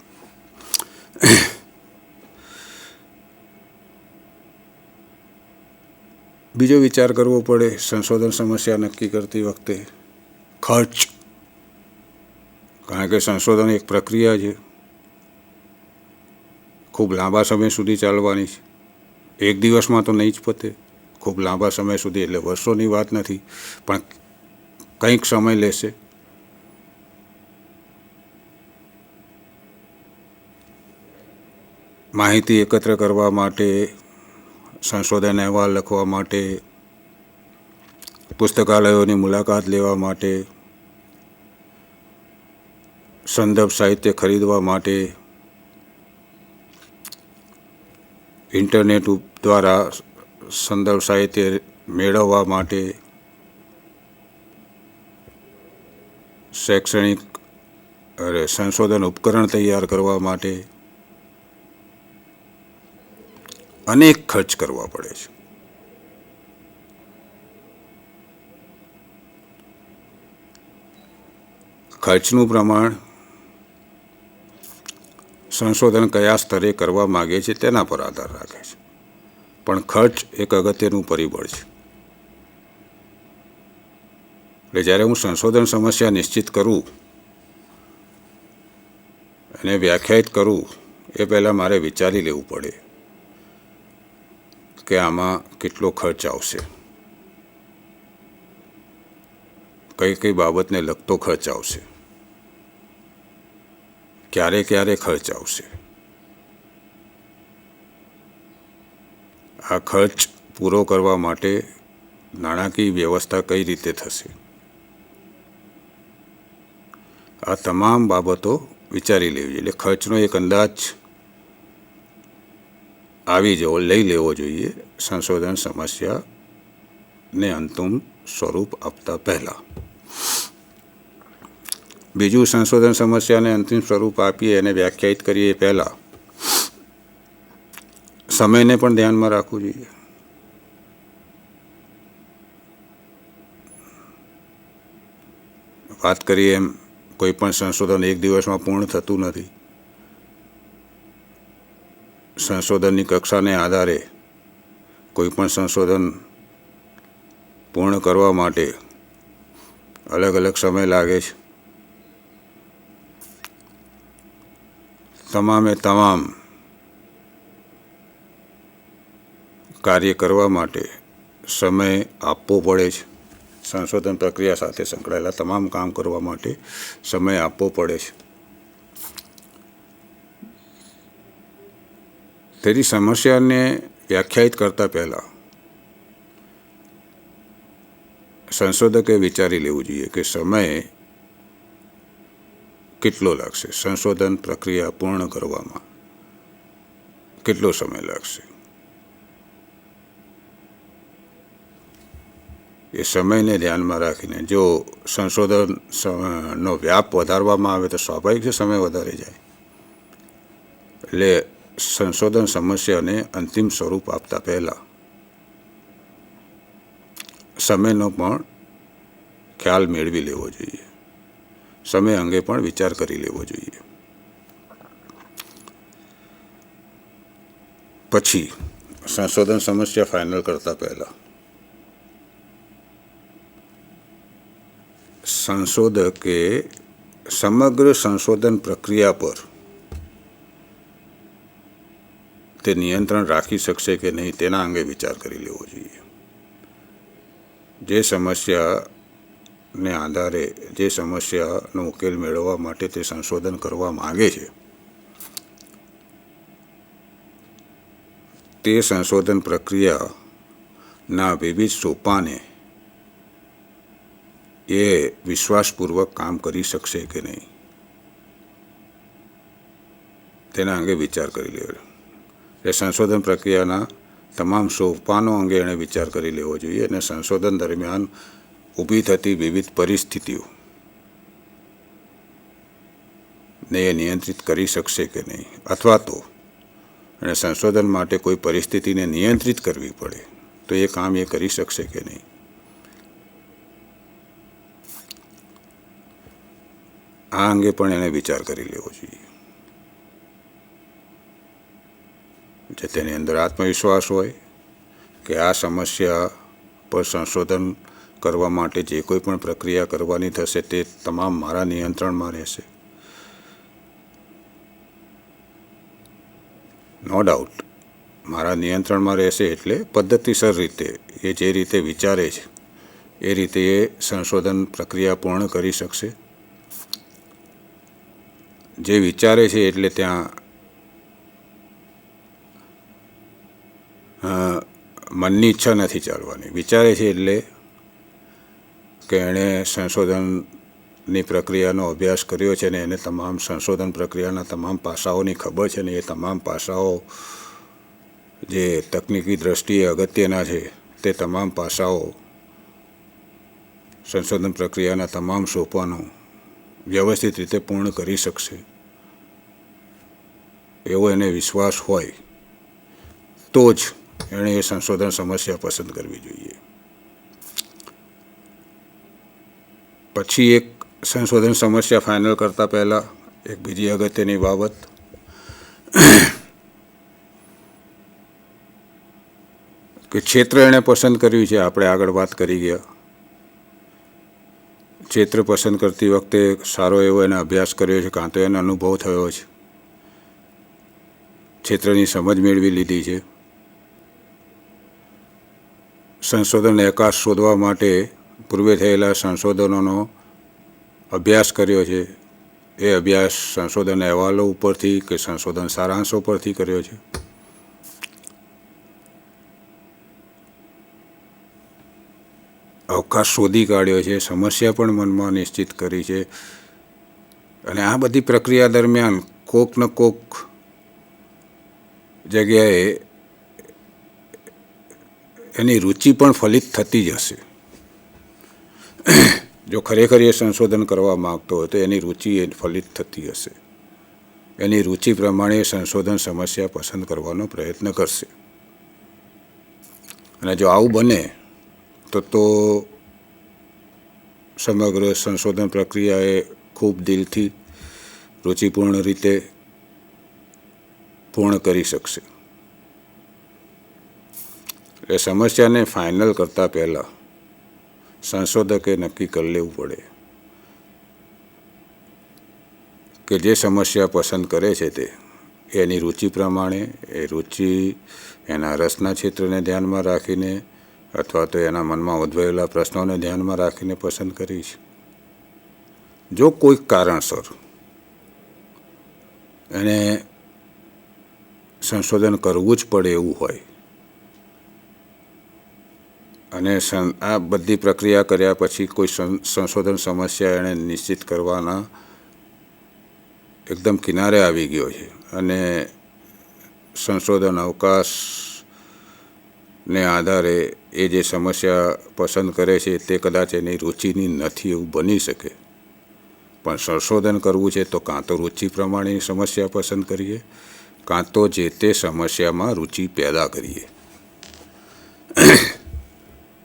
બીજો વિચાર કરવો પડે સંશોધન સમસ્યા નક્કી કરતી વખતે ખર્ચ. કારણ કે સંશોધન એક પ્રક્રિયા છે, ખૂબ લાંબા સમય સુધી ચાલવાની છે. એક દિવસમાં તો નહીં જ પતે, ખૂબ લાંબા સમય સુધી, એટલે વર્ષોની વાત નથી, પણ કંઈક સમય લેશે. માહિતી એકત્ર કરવા માટે, સંશોધન અહેવાલ લખવા માટે, પુસ્તકાલયોની મુલાકાત લેવા માટે, સંદર્ભ સાહિત્ય ખરીદવા માટે, ઇન્ટરનેટ દ્વારા સંદર્ભ સાહિત્ય મેળવવા માટે, સંશોધન ઉપકરણ તૈયાર કરવા માટે અનેક ખર્ચ કરવા પડે છે. ખર્ચનું પ્રમાણ સંશોધન કયા સ્તરે કરવા માગે છે તેના પર આધાર રાખે છે, પણ ખર્ચ એક અગત્યનું પરિબળ છે. એટલે જ્યારે હું સંશોધન સમસ્યા નિશ્ચિત કરું અને વ્યાખ્યાયિત કરું એ પહેલાં મારે વિચારી લેવું પડે કે આમાં કેટલો ખર્ચ આવશે, કઈ કઈ બાબતને લગતો ખર્ચ આવશે, ક્યારે ક્યારે ખર્ચ આવશે. આ ખર્ચ પૂરો કરવા માટે નાણાકીય વ્યવસ્થા કઈ રીતે થશે, આ તમામ બાબતો વિચારી લેવી જોઈએ. એટલે ખર્ચનો એક અંદાજ લઈ લેવો જોઈએ સંશોધન સમસ્યાને અંતિમ સ્વરૂપ આપતા પહેલાં. બીજું, સંશોધન સમસ્યાને અંતિમ સ્વરૂપ આપીએ અને વ્યાખ્યાયિત કરીએ પહેલાં સમયને પણ ધ્યાનમાં રાખવું જોઈએ. વાત કરીએ એમ કોઈ પણ સંશોધન એક દિવસમાં પૂર્ણ થતું નથી. સંશોધનની કક્ષાને આધારે કોઈ પણ સંશોધન પૂર્ણ કરવા માટે અલગ અલગ સમય લાગે છે. તમામે તમામ કાર્ય કરવા માટે સમય આપવો પડે છે. સંશોધન પ્રક્રિયા સાથે સંકળાયેલા તમામ કામ કરવા માટે સમય આપવો પડે છે. તેથી સમસ્યાને વ્યાખ્યાયિત કરતાં પહેલાં સંશોધકે વિચારી લેવું જોઈએ કે સમય કેટલો લાગશે, સંશોધન પ્રક્રિયા પૂર્ણ કરવામાં કેટલો સમય લાગશે. એ સમયને ધ્યાનમાં રાખીને જો સંશોધનનો વ્યાપ વધારવામાં આવે તો સ્વાભાવિક છે સમય વધારે જાય. એટલે સંશોધન સમસ્યાને અંતિમ સ્વરૂપ આપતા પહેલાં સમયનો પણ ખ્યાલ મેળવી લેવો જોઈએ. સમય અંગે પણ વિચાર કરી લેવો જોઈએ. પછી સંશોધન સમસ્યા ફાઇનલ કરતા પહેલાં સંશોધકે સમગ્ર સંશોધન પ્રક્રિયા પર તે નિયંત્રણ રાખી શકશે કે નહીં તેના અંગે વિચાર કરી લેવો જોઈએ. જે સમસ્યાને આધારે જે સમસ્યાનો ઉકેલ મેળવવા માટે તે સંશોધન કરવા માગે છે તે સંશોધન પ્રક્રિયાના વિવિધ સોપાને એ વિશ્વાસપૂર્વક કામ કરી શકશે કે નહીં તેના અંગે વિચાર કરી લેવો. એ સંશોધન પ્રક્રિયાના તમામ સોપાનો અંગે એણે વિચાર કરી લેવો જોઈએ અને સંશોધન દરમિયાન ઊભી થતી વિવિધ પરિસ્થિતિઓ ને એ નિયંત્રિત કરી શકશે કે નહીં, અથવા તો એણે સંશોધન માટે કોઈ પરિસ્થિતિને નિયંત્રિત કરવી પડે તો એ કામ એ કરી શકશે કે નહીં. આ અંગે પણ એણે વિચાર કરી લેવો જોઈએ. જે તેની અંદર આત્મવિશ્વાસ હોય કે આ સમસ્યા પર સંશોધન કરવા માટે જે કોઈ પણ પ્રક્રિયા કરવાની થશે તે તમામ મારા નિયંત્રણમાં રહેશે. નો ડાઉટ મારા નિયંત્રણમાં રહેશે એટલે પદ્ધતિસર રીતે એ જે રીતે વિચારે છે એ રીતે એ સંશોધન પ્રક્રિયા પૂર્ણ કરી શકશે. જે વિચારે છે એટલે ત્યાં મનની ઈચ્છા નથી ચાલવાની. વિચારે છે એટલે કે એણે સંશોધનની પ્રક્રિયાનો અભ્યાસ કર્યો છે ને એને તમામ સંશોધન પ્રક્રિયાના તમામ પાસાઓની ખબર છે ને એ તમામ પાસાઓ જે તકનીકી દ્રષ્ટિએ અગત્યના છે તે તમામ પાસાઓ સંશોધન પ્રક્રિયાના તમામ સોપાનો વ્યવસ્થિત રીતે પૂર્ણ કરી શકશે એવો એને વિશ્વાસ હોય તો જ એણે એ સંશોધન સમસ્યા પસંદ કરવી જોઈએ. પછી એક સંશોધન સમસ્યા ફાઇનલ કરતાં પહેલાં એક બીજી અગત્યની બાબત કે ક્ષેત્ર એણે પસંદ કર્યું છે. આપણે આગળ વાત કરી ગયા. ક્ષેત્ર પસંદ કરતી વખતે સારો એવો એને અભ્યાસ કર્યો છે, કાં તો એનો અનુભવ થયો છે, ક્ષેત્રની સમજ મેળવી લીધી છે. સંશોધન નિકાસ શોધવા માટે પૂર્વે થયેલા સંશોધનોનો અભ્યાસ કર્યો છે. એ અભ્યાસ સંશોધન અહેવાલો ઉપરથી કે સંશોધન સારાંશો પરથી કર્યો છે. અવકાશ શોધી કાઢ્યો છે, સમસ્યા પણ મનમાં નિશ્ચિત કરી છે. અને આ બધી પ્રક્રિયા દરમિયાન કોક ન કોક જગ્યાએ એની રુચિ પણ ફલિત થતી જ હશે. જો ખરેખર એ સંશોધન કરવા માગતો હોય તો એની રુચિ એ ફલિત થતી હશે. એની રુચિ પ્રમાણે સંશોધન સમસ્યા પસંદ કરવાનો પ્રયત્ન કરશે. અને જો આવું બને તો સમગ્ર સંશોધન પ્રક્રિયા એ ખૂબ દિલથી રુચિપૂર્ણ રીતે પૂર્ણ કરી શકશે. એ સમસ્યાને ફાઇનલ કરતાં પહેલાં સંશોધકે નક્કી કરી લેવું પડે કે જે સમસ્યા પસંદ કરે છે તે એની રુચિ પ્રમાણે, એ રુચિ એના રસના ક્ષેત્રને ધ્યાનમાં રાખીને અથવા તો એના મનમાં ઉદ્ભવેલા પ્રશ્નોને ધ્યાનમાં રાખીને પસંદ કરી છે. જો કોઈક કારણસર એને સંશોધન કરવું જ પડે એવું હોય અને આ બધી પ્રક્રિયા કર્યા પછી કોઈ સંશોધન સમસ્યા એણે નિશ્ચિત કરવાના એકદમ કિનારે આવી ગયો છે અને સંશોધન અવકાશને આધારે એ જે સમસ્યા પસંદ કરે છે તે કદાચ એની રુચિની નથી એવું બની શકે. પણ સંશોધન કરવું છે તો કાં તો રુચિ પ્રમાણેની સમસ્યા પસંદ કરીએ, કાં તો જે તે સમસ્યામાં રુચિ પેદા કરીએ.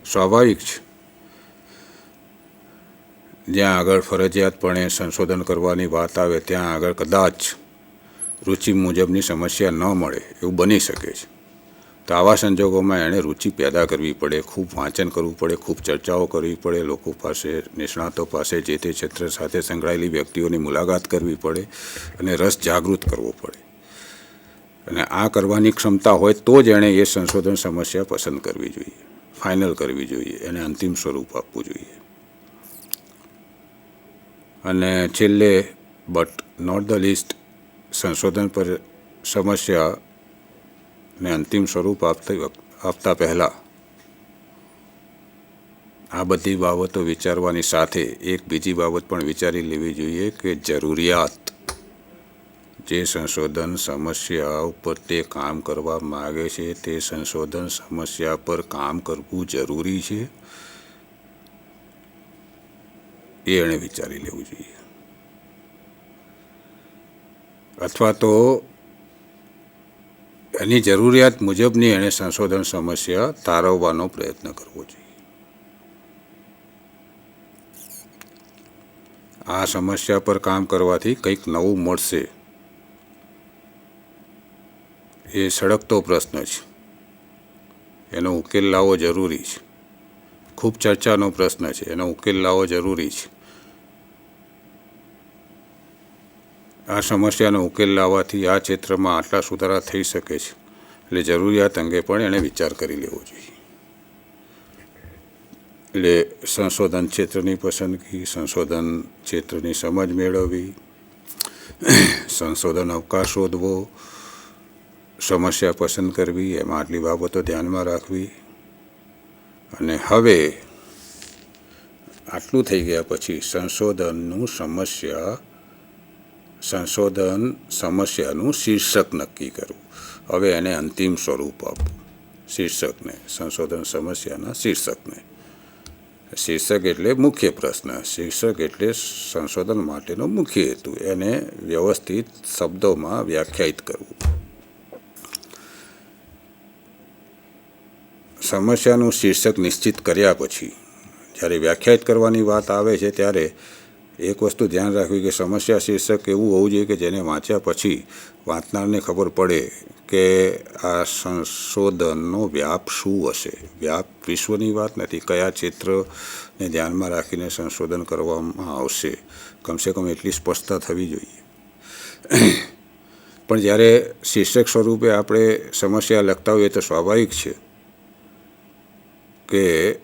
સ્વાભાવિક છે જ્યાં આગળ ફરજિયાતપણે સંશોધન કરવાની વાત આવે ત્યાં આગળ કદાચ રુચિ મુજબની સમસ્યા ન મળે એવું બની શકે છે. તો આવા સંજોગોમાં એણે રુચિ પેદા કરવી પડે, ખૂબ વાંચન કરવું પડે, ખૂબ ચર્ચાઓ કરવી પડે, લોકો પાસે, નિષ્ણાતો પાસે, જે તે ક્ષેત્ર સાથે સંકળાયેલી વ્યક્તિઓની મુલાકાત કરવી પડે અને રસ જાગૃત કરવો પડે. અને આ કરવાની ક્ષમતા હોય તો જ એણે એ સંશોધન સમસ્યા પસંદ કરવી જોઈએ, ફાઇનલ કરવી જોઈએ, એને અંતિમ સ્વરૂપ આપવું જોઈએ. અને છેલ્લે બટ નોટ ધ લીસ્ટ, સંશોધન પર સમસ્યાને અંતિમ સ્વરૂપ આપતા પહેલાં આ બધી બાબતો વિચારવાની સાથે એક બીજી બાબત પણ વિચારી લેવી જોઈએ કે જરૂરિયાત, જે સંશોધન સમસ્યા ઉપર તે કામ કરવા માગે છે તે સંશોધન સમસ્યા પર કામ કરવું જરૂરી છે એ એણે વિચારી લેવું જોઈએ. અથવા તો એની જરૂરિયાત મુજબની એણે સંશોધન સમસ્યા તારવવાનો પ્રયત્ન કરવો જોઈએ. આ સમસ્યા પર કામ કરવાથી કંઈક નવું મળશે એ સળગતો પ્રશ્ન છે, એનો ઉકેલ લાવવો જરૂરી છે. ખૂબ ચર્ચાનો પ્રશ્ન છે, એનો ઉકેલ લાવવો જરૂરી છે. આ સમસ્યાનો ઉકેલ લાવવાથી આ ક્ષેત્રમાં આટલા સુધારા થઈ શકે છે, એટલે જરૂરિયાત અંગે પણ એણે વિચાર કરી લેવો જોઈએ. એટલે સંશોધન ક્ષેત્રની પસંદગી, સંશોધન ક્ષેત્રની સમજ મેળવવી, સંશોધન અવકાશ શોધવો, સમસ્યા પસંદ કરવી, એમાં આટલી બાબતો ધ્યાનમાં રાખવી. અને હવે આટલું થઈ ગયા પછી સંશોધન સમસ્યાનું શીર્ષક નક્કી કરવું. હવે એને અંતિમ સ્વરૂપ આપવું, શીર્ષકને, સંશોધન સમસ્યાના શીર્ષકને. શીર્ષક એટલે મુખ્ય પ્રશ્ન, શીર્ષક એટલે સંશોધન માટેનો મુખ્ય હેતુ. એને વ્યવસ્થિત શબ્દોમાં વ્યાખ્યાયિત કરવું. સમસ્યાનું શીર્ષક નિશ્ચિત કર્યા પછી જ્યારે વ્યાખ્યાયિત કરવાની વાત આવે છે ત્યારે એક વસ્તુ ધ્યાન રાખવી કે સમસ્યા શીર્ષક એવું હોવું જોઈએ કે જેને વાંચ્યા પછી વાંચનારને ખબર પડે કે આ સંશોધનનો વ્યાપ શું હશે. વ્યાપ વિશ્વની વાત નથી, કયા ક્ષેત્રને ધ્યાનમાં રાખીને સંશોધન કરવામાં આવશે, કમસે કમ એટલી સ્પષ્ટતા થવી જોઈએ. પણ જ્યારે શીર્ષક સ્વરૂપે આપણે સમસ્યા લખતા હોઈએ તો સ્વાભાવિક છે કે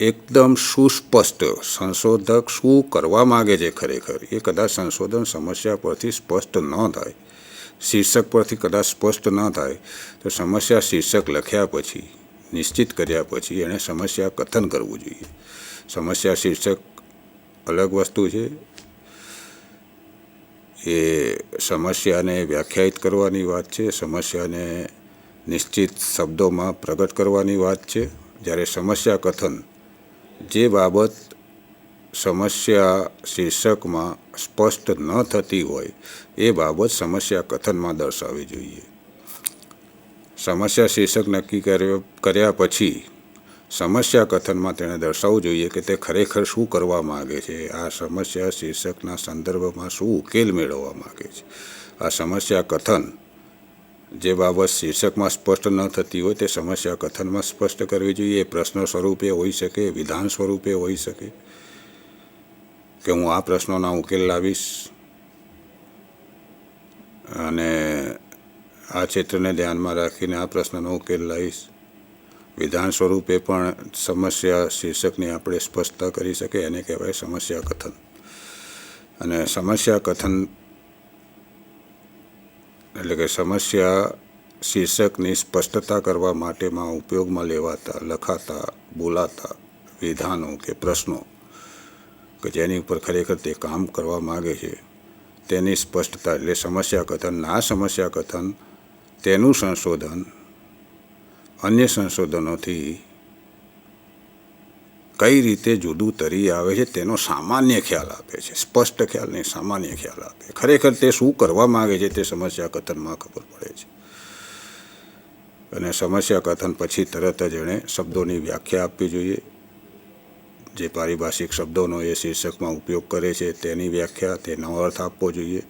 એકદમ સુસ્પષ્ટ સંશોધક શું કરવા માગે છે ખરેખર એ કદાચ સંશોધન સમસ્યા પરથી સ્પષ્ટ ન થાય, શીર્ષક પરથી કદાચ સ્પષ્ટ ન થાય તો સમસ્યા શીર્ષક લખ્યા પછી નિશ્ચિત કર્યા પછી એણે સમસ્યા કથન કરવું જોઈએ. સમસ્યા શીર્ષક અલગ વસ્તુ છે. એ સમસ્યાને વ્યાખ્યાયિત કરવાની વાત છે, સમસ્યાને નિશ્ચિત શબ્દોમાં પ્રગટ કરવાની વાત છે. જ્યારે સમસ્યા કથન જે બાબત સમસ્યા શીર્ષકમાં સ્પષ્ટ ન થતી હોય એ બાબત સમસ્યા કથનમાં દર્શાવવી જોઈએ. સમસ્યા શીર્ષક નક્કી કર્યા પછી સમસ્યા કથનમાં તેણે દર્શાવવું જોઈએ કે તે ખરેખર શું કરવા માગે છે, આ સમસ્યા શીર્ષકના સંદર્ભમાં શું ઉકેલ મેળવવા માગે છે. આ સમસ્યા કથન જે બાબત શીર્ષકમાં સ્પષ્ટ ન થતી હોય તે સમસ્યા કથનમાં સ્પષ્ટ કરવી જોઈએ. એ પ્રશ્ન સ્વરૂપે હોઈ શકે, વિધાન સ્વરૂપે હોઈ શકે કે હું આ પ્રશ્નોના ઉકેલ લાવીશ અને આ ક્ષેત્રને ધ્યાનમાં રાખીને આ પ્રશ્નનો ઉકેલ લાવીશ. વિધાન સ્વરૂપે પણ સમસ્યા શીર્ષકની આપણે સ્પષ્ટતા કરી શકીએ, એને કહેવાય સમસ્યા કથન. અને સમસ્યા કથન એટલે કે સમસ્યા શીર્ષકની સ્પષ્ટતા કરવા માટેમાં ઉપયોગમાં લેવાતા, લખાતા, બોલાતા વિધાનો કે પ્રશ્નો કે જેની ઉપર ખરેખર તે કામ કરવા માગે છે તેની સ્પષ્ટતા એટલે સમસ્યા કથન. આ સમસ્યા કથન તેનું સંશોધન અન્ય સંશોધનોથી કઈ રીતે જુદું તરી આવે છે તેનો સામાન્ય ખ્યાલ આપે છે. સ્પષ્ટ ખ્યાલ નહીં, સામાન્ય ખ્યાલ આપે. ખરેખર તે શું કરવા માગે છે તે સમસ્યા કથનમાં ખબર પડે છે. અને સમસ્યા કથન પછી તરત જ એણે શબ્દોની વ્યાખ્યા આપવી જોઈએ. જે પારિભાષિક શબ્દોનો એ શીર્ષકમાં ઉપયોગ કરે છે તેની વ્યાખ્યા, તેનો અર્થ આપવો જોઈએ,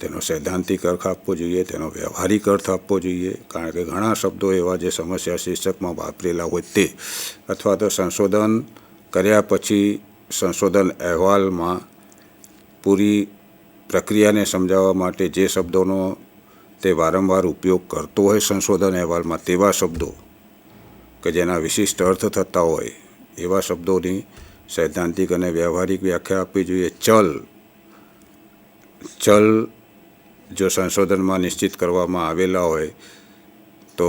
તેનો સૈદ્ધાંતિક અર્થ આપવો જોઈએ, તેનો વ્યવહારિક અર્થ આપવો જોઈએ. કારણ કે ઘણા શબ્દો એવા જે સમસ્યા શીર્ષકમાં વાપરેલા હોય તે, અથવા તો સંશોધન કર્યા પછી સંશોધન અહેવાલમાં પૂરી પ્રક્રિયાને સમજાવવા માટે જે શબ્દોનો તે વારંવાર ઉપયોગ કરતો હોય સંશોધન અહેવાલમાં, તેવા શબ્દો કે જેના વિશિષ્ટ અર્થ થતા હોય એવા શબ્દોની સૈદ્ધાંતિક અને વ્યવહારિક વ્યાખ્યા આપવી જોઈએ. ચલ જો સંશોધનમાં નિશ્ચિત કરવામાં આવેલા હોય તો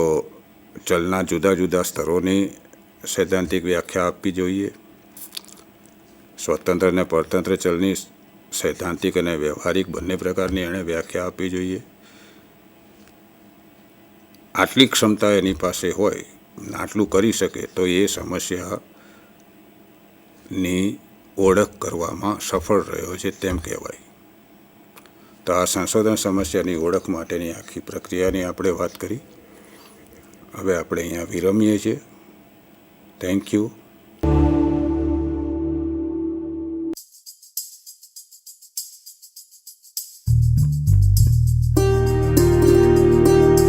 ચલના જુદા જુદા સ્તરોની સૈદ્ધાંતિક વ્યાખ્યા આપવી જોઈએ. સ્વતંત્ર અને પરતંત્ર ચલની સૈદ્ધાંતિક અને વ્યવહારિક બંને પ્રકારની એણે વ્યાખ્યા આપવી જોઈએ. આટલી ક્ષમતા એની પાસે હોય, આટલું કરી શકે તો એ સમસ્યાની ઓળખ કરવામાં સફળ રહ્યો છે તેમ કહેવાય. તો આ સંશોધન સમસ્યાની ઓળખ માટેની આખી પ્રક્રિયાની આપણે વાત કરી. હવે આપણે અહીંયા વિરમીએ છીએ. Thank you.